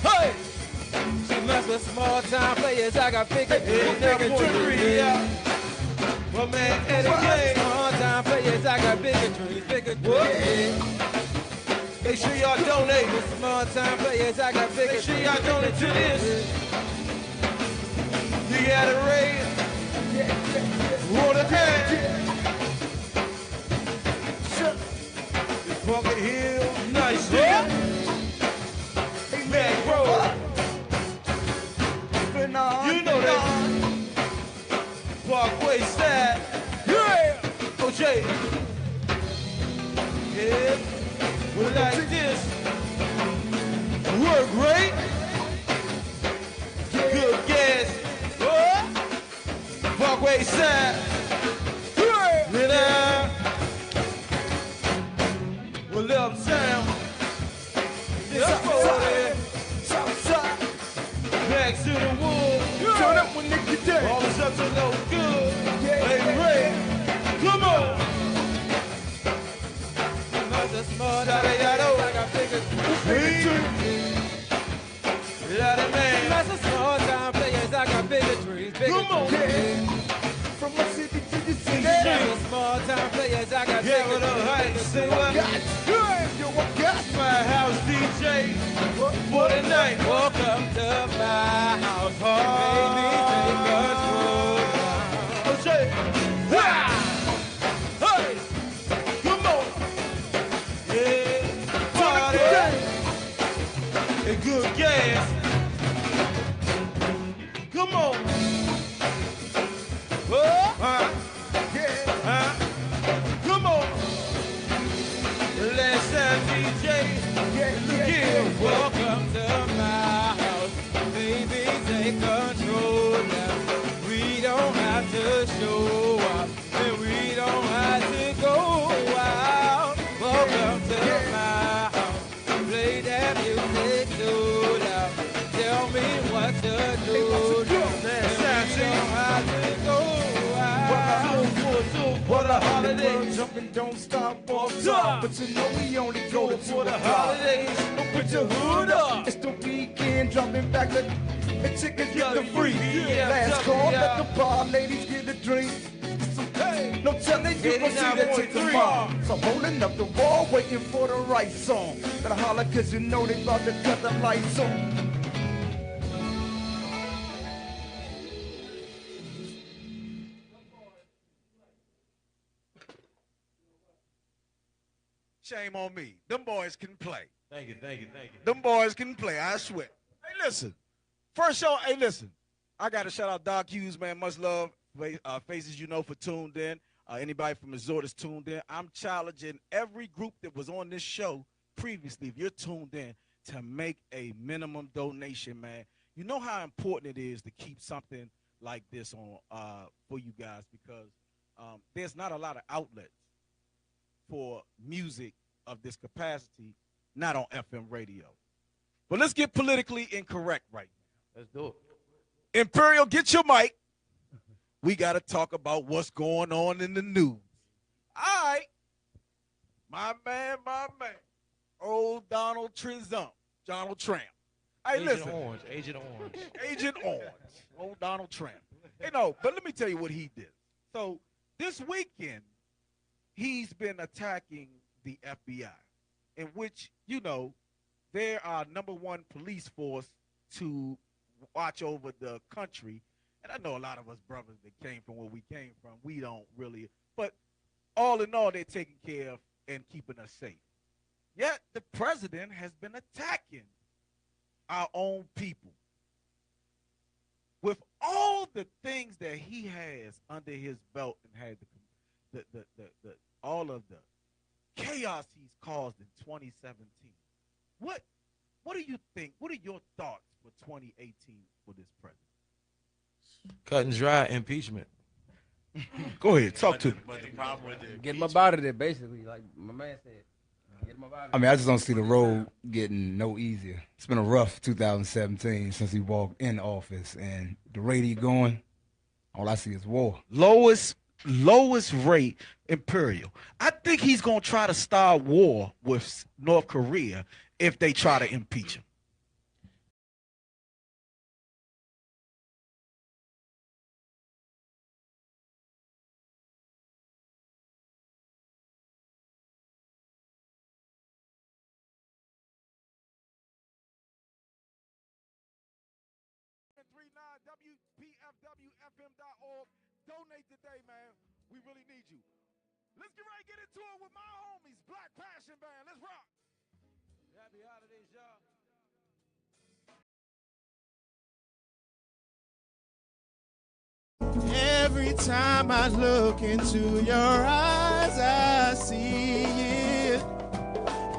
Hey. For small time players, I got bigger dreams, bigger dreams. My man Eddie. Small time players, I got bigger dreams, bigger dreams. Make sure y'all donate. Small time players, I got bigger Make sure y'all donate to this. You got a raise. Water can. This Bunker Hill. Nice. Yeah. Man, bro. You know that. Parkway side. Yeah. OJ. Yeah. We like this. Work great. Good gas. Parkway side. Yeah. Well, uptown. This over there. Southside. Back to the woods. Turn up when Nekedie. All this up to no good. Hey, Ray. Come on. Shout it out, I got bigger dreams. Lotta man. That's a small time players, I got bigger dreams, bigger Come on. dreams. From one city to the city. That's a small time players, I got Yeah, bigger what up, dreams. height? Say what? Yo, I got My house DJ for the night. Welcome to my house, baby, take control. OJ. Hey. Come on. Yeah. Party. And good gas. Come on. Come on. Last time DJ. Look here. Welcome to my house, baby, take control now. We don't have to show up, and we don't have to go out. Welcome to my house, play that music so loud. Tell me what to do now, and we don't have to go out. For the holidays. Jumping don't stop all time. But you know we only go to 2 For the o'clock. holidays. Put your hood up. It's the weekend, jumping back the tickets get the free. Yeah, Last call, yeah. let the bar ladies get a drink. Hey. No telling you gon' see that chick 89.3. tomorrow. So holding up the wall, waiting for the right song. Gotta holler 'cause you know they about to cut the lights on. Shame on me. Them boys can play. Thank you. Them boys can play, I swear. Hey, listen. First show, hey, listen. I got to shout out Doc Hughes, man. Much love. Faces you know for tuned in. Anybody from Missouri that's tuned in. I'm challenging every group that was on this show previously, if you're tuned in, to make a minimum donation, man. You know how important it is to keep something like this on for you guys, because there's not a lot of outlets for music of this capacity, not on FM radio. But let's get politically incorrect right now. Let's do it. Imperial, get your mic. We got to talk about what's going on in the news. All right. My man. Oh, old Donald Trump. Donald Trump. Hey, Agent listen. Orange. Agent Orange. Agent Orange. Old Donald Trump. Hey, no, but let me tell you what he did. So this weekend, he's been attacking the FBI, in which, you know, they're our #1 police force to watch over the country. And I know a lot of us brothers that came from where we came from, we don't really, but all in all, they're taking care of and keeping us safe. Yet the president has been attacking our own people. With all the things that he has under his belt and had all of the chaos he's caused in 2017, what do you think? What are your thoughts for 2018 for this president? Cut and dry impeachment. Go ahead, talk to me. But the problem with it, Get him up out of there, basically, like my man said. Get him up out of there. I mean, I just don't see the road getting no easier. It's been a rough 2017 since he walked in office, and the rate he going, all I see is war. Lowest rate imperial. I think he's gonna try to start war with North Korea if they try to impeach him. WPFWFM.org. Donate today, man. We really need you. Let's get ready to get into it with my homies, Black Passion Band. Let's rock. Happy holidays, y'all. Every time I look into your eyes, I see it.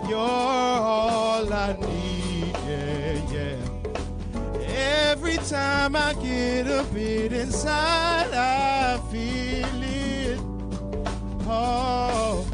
You're all I need, yeah, yeah. Every time I get a bit inside, I feel it. Oh.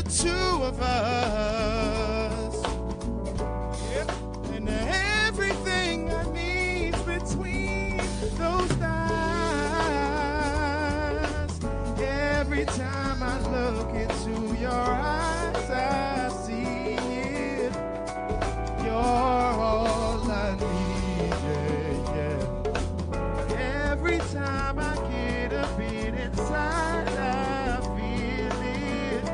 Two of us, yep. And everything I need between those thighs. Every time I look into your eyes, I see it. You're all I need, yeah, yeah. Every time I get a bit inside, I feel it.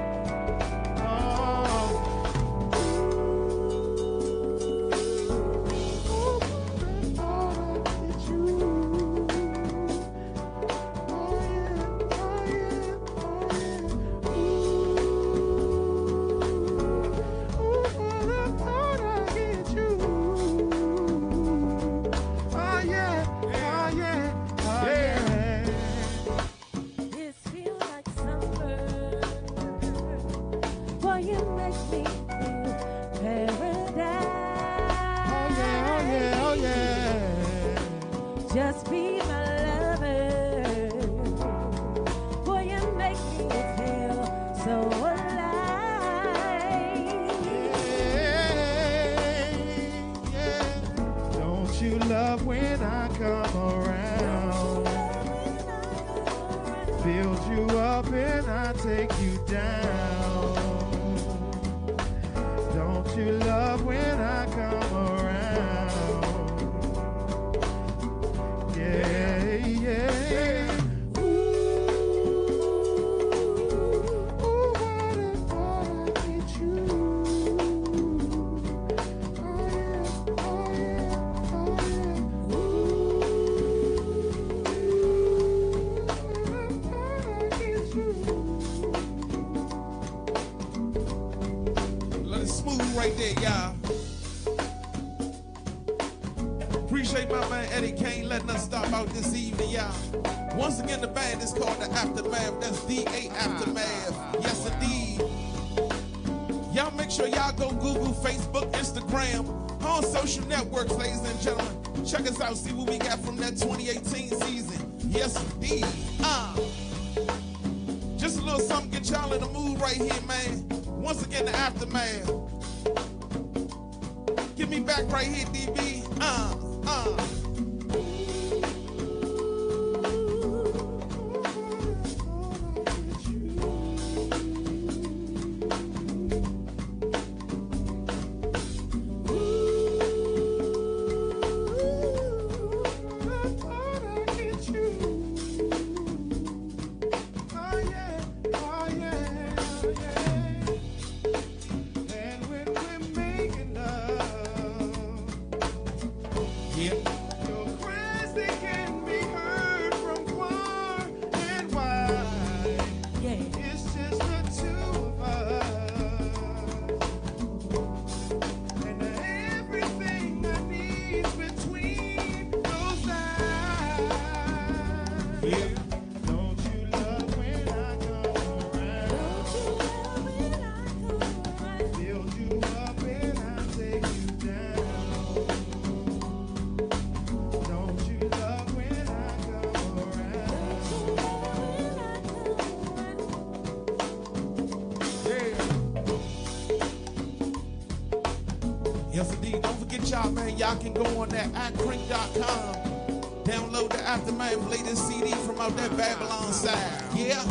Just be my lover. Boy, you make me feel so alive. Yeah. Don't you love when I come around? Build you up and I take you down. Don't you love when I come around? Yeah, yeah. Let it smooth right there, y'all. Appreciate my man Eddie Kayne letting us stop out this evening. y'all. Once again, the band is called The Aftermath. That's D-A Aftermath. Yes, indeed. Y'all make sure y'all go Google, Facebook, Instagram, on social networks, ladies and gentlemen. Check us out, see what we got from that 2018 season. Yes, indeed. Just a little something, get y'all in the mood right here, man. Once again, The Aftermath. Get me back right here, DB. Y'all can go on that iCrink.com, download the Aftermath latest CD from out that Babylon side. Yeah.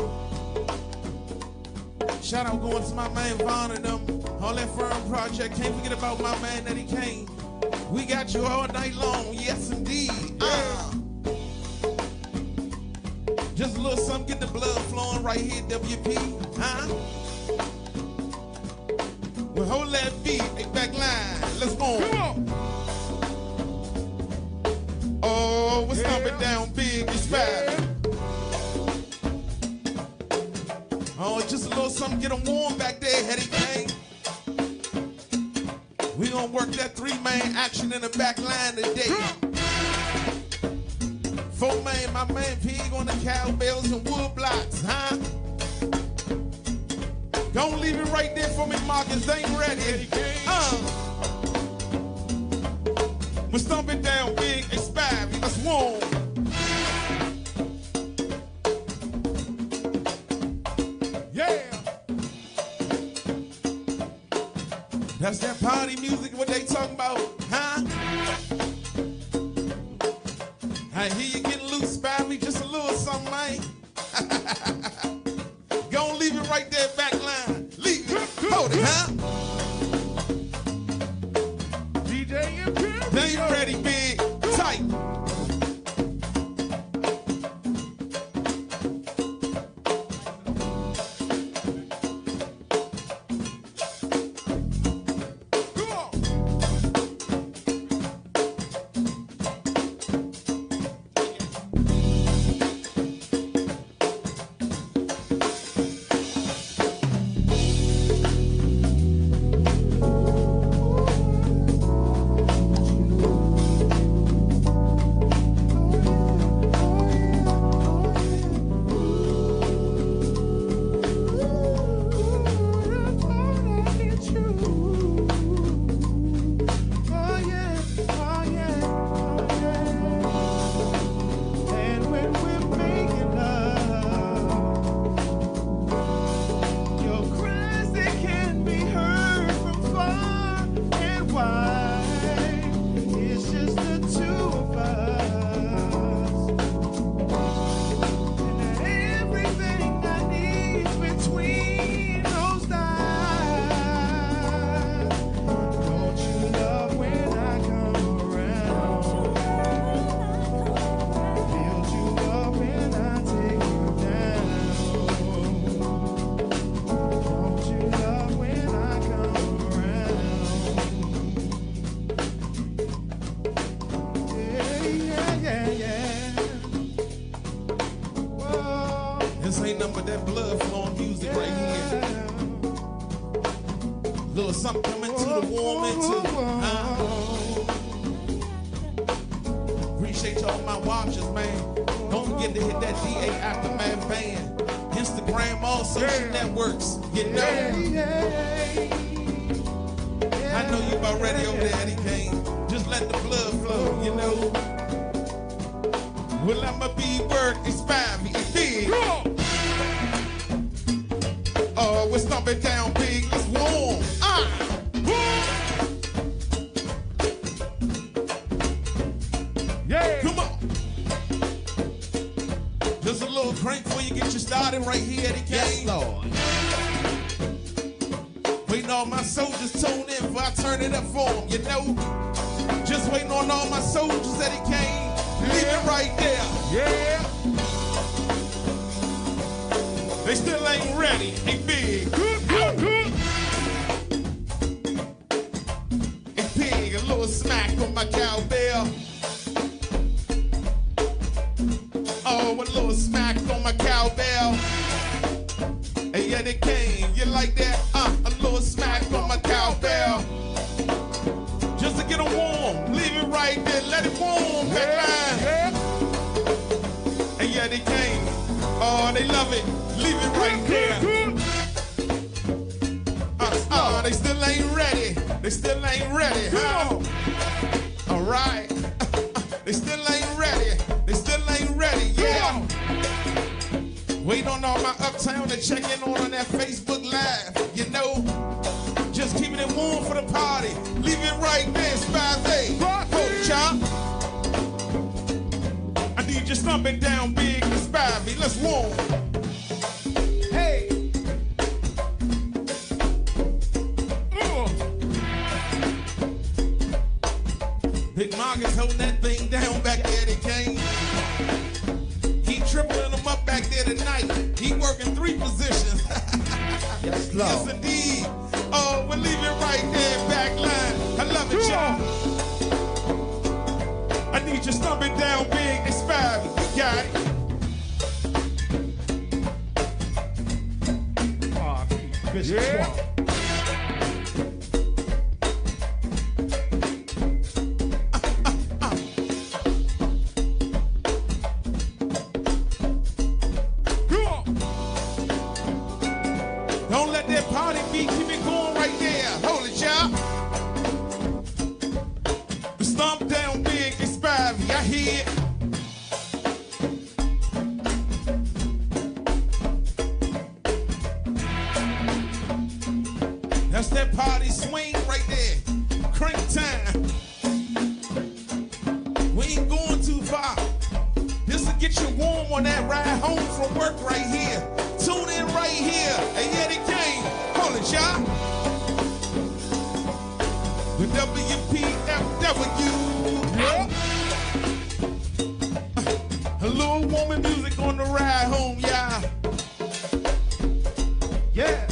Shout out going to my man Vaughn and them, all that firm project. Can't forget about my man Nekedie Kayne. We got you all night long. Yes, indeed. Just a little something, get the blood flowing right here, WP. Well, hold that beat, a back line. Let's go. Come on. Oh, we're stomping down big, it's bad. Oh, just a little something, get them warm back there, Nekedie Kayne. We gonna work that three-man action in the back line today. Four-man, my man Pig on the cowbells and wood blocks, Don't leave it right there for me, Marcus, they ain't ready. We're stomping down big, expired, let's warm. Yeah. That's that party music, what they talking about, I hear you getting loose, Spivey, just a little something, man. Gonna leave it right there, back line. Leave it, hold it, DJ Imperial. Now you ready, big, tight. This ain't nothing but that blood flowing music right here. Little something coming to the warm into. Appreciate y'all my watchers, man. Don't forget to hit that DA Aftermath band. Instagram, all social networks. You know. I know you about ready over there, Eddie Kayne. Just let the blood flow, you know. Well, I'ma be work, inspire me, big. Oh, we're stomping down big, let's warm. Yeah. Come on. Just a little crank before you get you started right here, Eddie Kayne. Yes, Lord. Waiting on my soldiers tune in before I turn it up for them, you know. Just waiting on all my soldiers, Eddie Kayne. Leave it right there. Yeah. They still ain't ready. Hey, big. Hey, big. A little smack on my cowbell. Oh, a little smack on my cowbell. Hey, Eddie Kayne, you like that? A little smack on my cowbell. Just to get them warm. Leave it right there. Let it warm. Backline. Yeah. Hey, Eddie Kayne. Oh, they love it. Leave it right there. They still ain't ready. They still ain't ready. Huh? All right. They still ain't ready. They still ain't ready. Yeah. Wait on all my uptown to check in on that Facebook Live. You know, just keeping it warm for the party. Leave it right there, Spazzy. Hold it, y'all. I need you stomping down big and Spazzy. Let's warm. Hey. Big Marcus holding that thing down back there, Eddie Kayne. He tripling them up back there tonight. He working 3 positions. Yes, Lord. Yes, indeed. Oh, we'll leave it right there, back line. I love it, y'all. I need you stomping down big and Spazzy. You got it. Yeah. Don't let that party beat keep it going right there. Hold it, y'all. Stomp down big and Spazzy. I hear it. That's that party swing right there. Crank time. We ain't going too far. This will get you warm on that ride home from work right here. Tune in right here. Hey, Eddie Kayne. Hold it, y'all. The WPFW. A little woman music on the ride home, y'all. Yeah.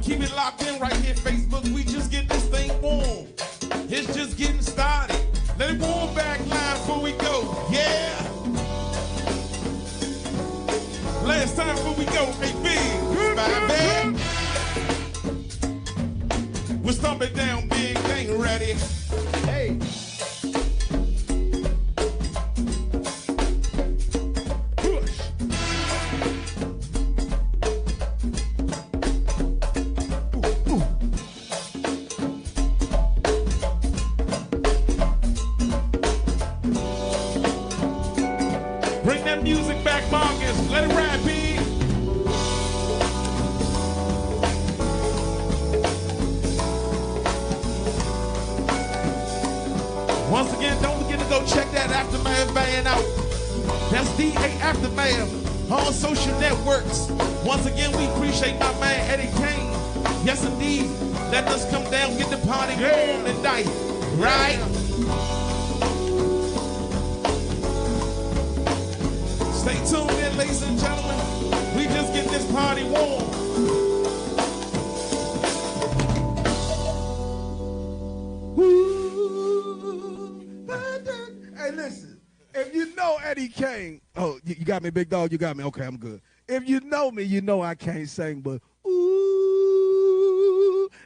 Keep it locked in right here, Facebook. We just get this thing warm. It's just getting started. Let it warm back line before we go. Yeah. Last time before we go. Hey, big. Bye, bad. We're stomping down big. Ain't ready. Hey. Bring that music back, Marcus. Let it ride, B. Once again, don't forget to go check that Aftermath band out. That's DA Aftermath on social networks. Once again, we appreciate my man Eddie Kayne. Yes, indeed. Let us come down, get the party warm tonight. Right? Stay tuned in, ladies and gentlemen. We just get this party warm. Hey, listen. If you know Eddie Kayne, oh, you got me, big dog. You got me. Okay, I'm good. If you know me, you know I can't sing, but ooh.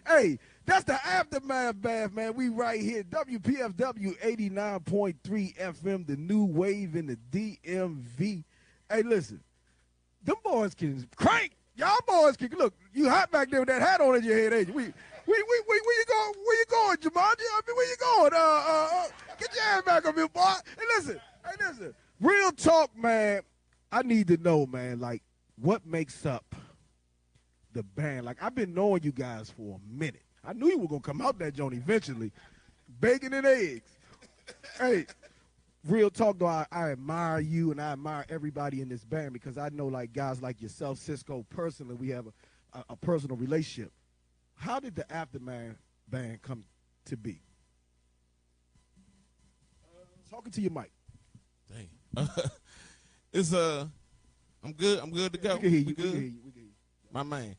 Hey, that's the Aftermath Bath, man. We right here. WPFW 89.3 FM, the new wave in the DMV. Hey, listen, them boys can crank. Y'all boys can, look, you hot back there with that hat on in your head, ain't you? Where you going? Where you going, Jumanji? I mean, where you going? Get your hand back up here, boy. Hey, listen. Real talk, man. I need to know, man, like, what makes up the band? Like, I've been knowing you guys for a minute. I knew you were going to come out that joint eventually. Bacon and eggs. Hey, real talk, though, I admire you and I admire everybody in this band because I know, like, guys like yourself, Cisco, personally, we have a personal relationship. How did the Aftermath Band come to be? Talking to your mic. Dang. I'm good to go. We can hear you. We good? My man.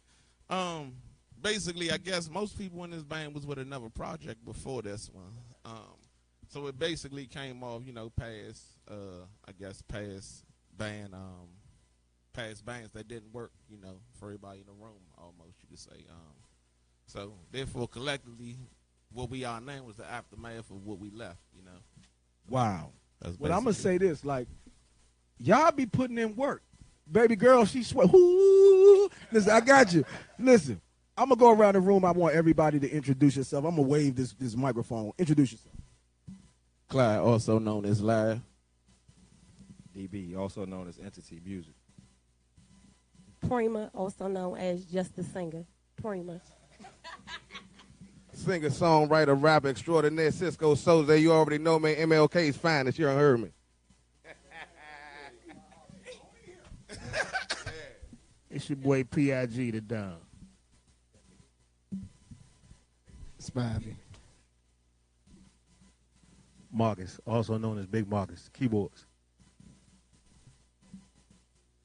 Basically, I guess most people in this band was with another project before this one. So it basically came off, past bands that didn't work, for everybody in the room, almost, you could say. So therefore, collectively, what we are now was the aftermath of what we left, Wow. Well, I'm going to say this, like, y'all be putting in work. Baby girl, she sweat. Ooh. Listen, I got you. Listen, I'm going to go around the room. I want everybody to introduce yourself. I'm going to wave this microphone. Introduce yourself. Clyde, also known as Live. DB, also known as Entity Music. Prima, also known as Just the Singer. Prima. Singer, songwriter, rapper extraordinaire, Cisco Souza. You already know, man. MLK's finest. You done heard me. It's your boy P.I.G. the Don. Spivey. Marcus, also known as Big Marcus. Keyboards.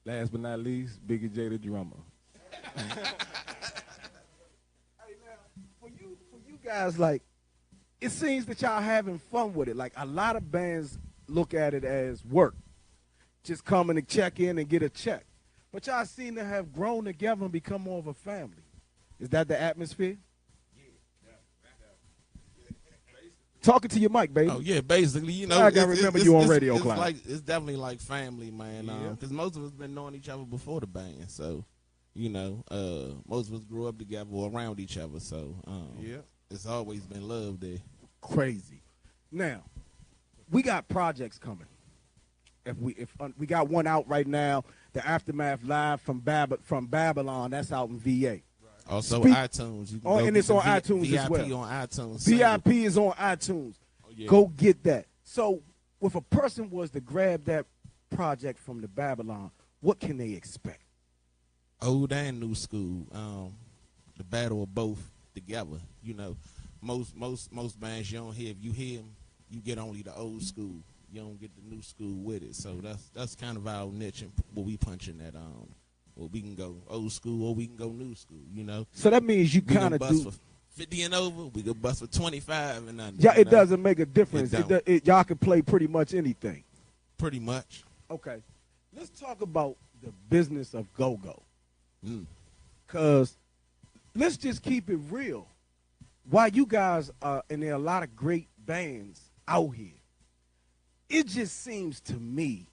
Last but not least, Biggie J the drummer. For you guys, like, it seems that y'all having fun with it. Like, a lot of bands look at it as work. Just coming to check in and get a check. But y'all seem to have grown together and become more of a family. Is that the atmosphere? Talking to your mic, baby. Oh yeah, basically, I gotta remember you on radio, Clyde. It's definitely like family, man. Because most of us been knowing each other before the band, so most of us grew up together or around each other. So it's always been love there. Crazy. Now, we got projects coming. If we got one out right now, the Aftermath Live from Babylon. That's out in VA. Also iTunes. You can and it's on iTunes VIP as well. VIP on iTunes. VIP is on iTunes. Oh, yeah. Go get that. So, if a person was to grab that project from the Babylon, what can they expect? Old and new school. The battle of both together. Most bands you don't hear. If you hear them, you get only the old school. You don't get the new school with it. So that's kind of our niche and what we punching at. Well, we can go old school or we can go new school, So that means you kind of do. For 50 and over, we can bust for 25 and under. Yeah, it doesn't make a difference. Y'all can play pretty much anything. Pretty much. Okay. Let's talk about the business of go-go. Because let's just keep it real. While you guys are, and there are a lot of great bands out here, it just seems to me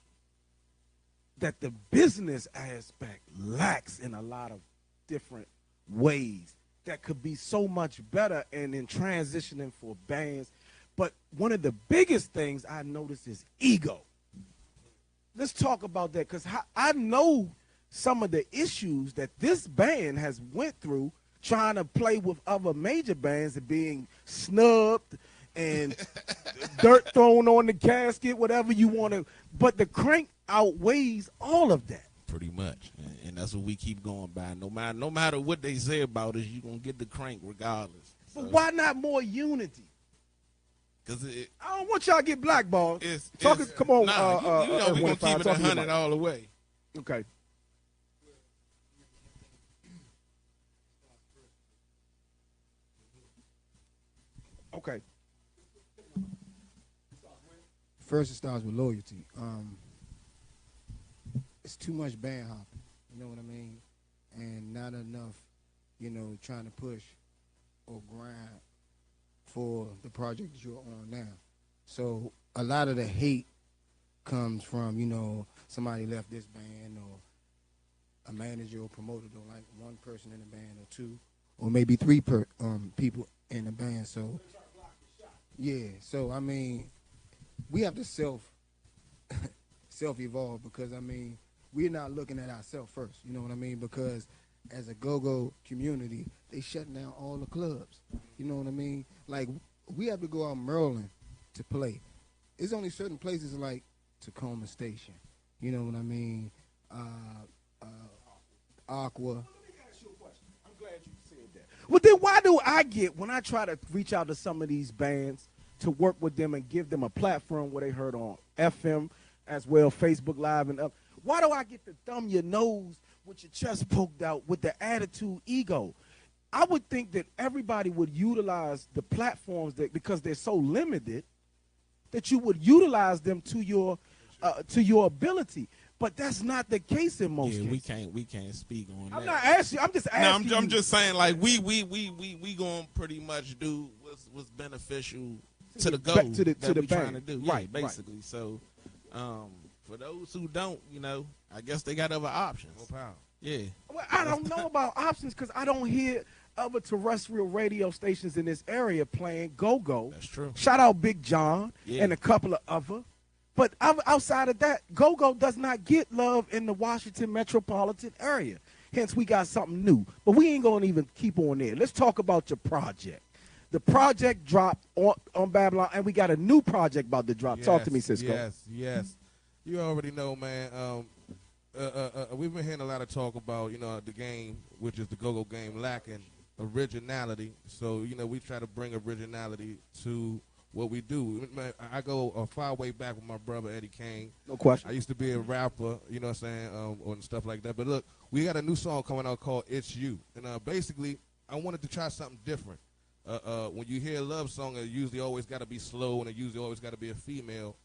that the business aspect lacks in a lot of different ways that could be so much better and in transitioning for bands. But one of the biggest things I notice is ego. Let's talk about that because I know some of the issues that this band has went through trying to play with other major bands and being snubbed and dirt thrown on the casket, whatever you want to. But the crank outweighs all of that. Pretty much, and that's what we keep going by. No matter what they say about us, you're going to get the crank regardless. But why not more unity? Because I don't want y'all to get blackballed. Come on. We're going to keep it 100 all the way. Okay. Okay. First, it starts with loyalty. It's too much band hopping, you know what I mean? And not enough, trying to push or grind for the project that you're on now. So a lot of the hate comes from, you know, somebody left this band, or a manager or promoter don't like one person in the band, or two, or maybe three people in the band. So yeah, so I mean, we have to self-evolve, because I mean, we're not looking at ourselves first, you know what I mean? Because as a go-go community, they shutting down all the clubs, you know what I mean? Like, we have to go out Maryland to play. There's only certain places like Tacoma Station, you know what I mean? Aqua. I'm glad you said that. Well, then why do I get, when I try to reach out to some of these bands to work with them and give them a platform where they heard on FM as well, Facebook Live and up, why do I get to thumb your nose with your chest poked out with the attitude ego? I would think that everybody would utilize the platforms that, because they're so limited, that you would utilize them to your ability. But that's not the case in most cases. we can't speak on that. I'm not asking you. I'm just asking. No, I'm just saying, like, we gonna pretty much do what's beneficial to the goal to the band. Trying to do. Right, yeah, basically. Right. So, for those who don't, you know, I guess they got other options. No power. Yeah. Well, I don't know about options because I don't hear other terrestrial radio stations in this area playing go-go. That's true. Shout out Big John and a couple of other. But outside of that, go-go does not get love in the Washington metropolitan area. Hence, we got something new. But we ain't going to even keep on there. Let's talk about your project. The project dropped on Babylon, and we got a new project about to drop. Talk to me, Cisco. Yes. You already know, man. We've been hearing a lot of talk about, you know, the game, which is the go-go game, lacking originality. So, you know, we try to bring originality to what we do. I go a far way back with my brother Eddie Kayne. No question. I used to be a rapper, you know what I'm saying, and stuff like that. But look, we got a new song coming out called It's You. And basically, I wanted to try something different. When you hear a love song, it usually always got to be slow, and it usually always got to be a female.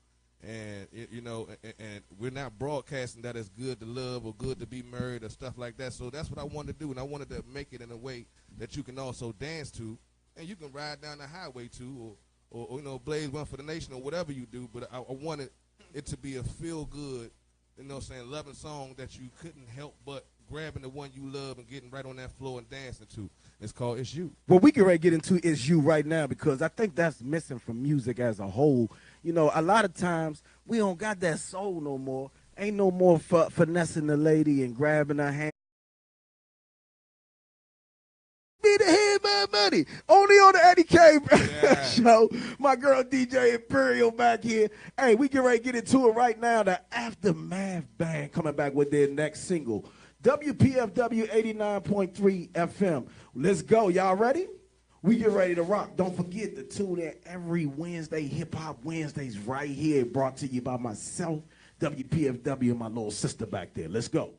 And, you know, and we're not broadcasting that it's good to love or good to be married or stuff like that. So that's what I wanted to do, and I wanted to make it in a way that you can also dance to, and you can ride down the highway to, or you know, blaze one for the nation or whatever you do. But I wanted it to be a feel-good, you know what I'm saying, loving song that you couldn't help but grabbing the one you love and getting right on that floor and dancing to. It's called It's You. Well, we can get into It's You right now because I think that's missing from music as a whole. You know, a lot of times we don't got that soul no more. Ain't no more finessing the lady and grabbing her hand. Be the head my money. Only on the Eddie Kayne show. My girl DJ Imperial back here. Hey, we get ready to get into it right now. The Aftermath Band coming back with their next single. WPFW 89.3 FM. Let's go. Y'all ready? We get ready to rock. Don't forget to tune in every Wednesday, Hip Hop Wednesdays right here, brought to you by myself, WPFW, and my little sister back there. Let's go.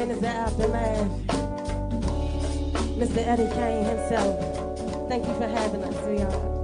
Is the Aftermath. Mr. Eddie Kayne himself. Thank you for having us, y'all.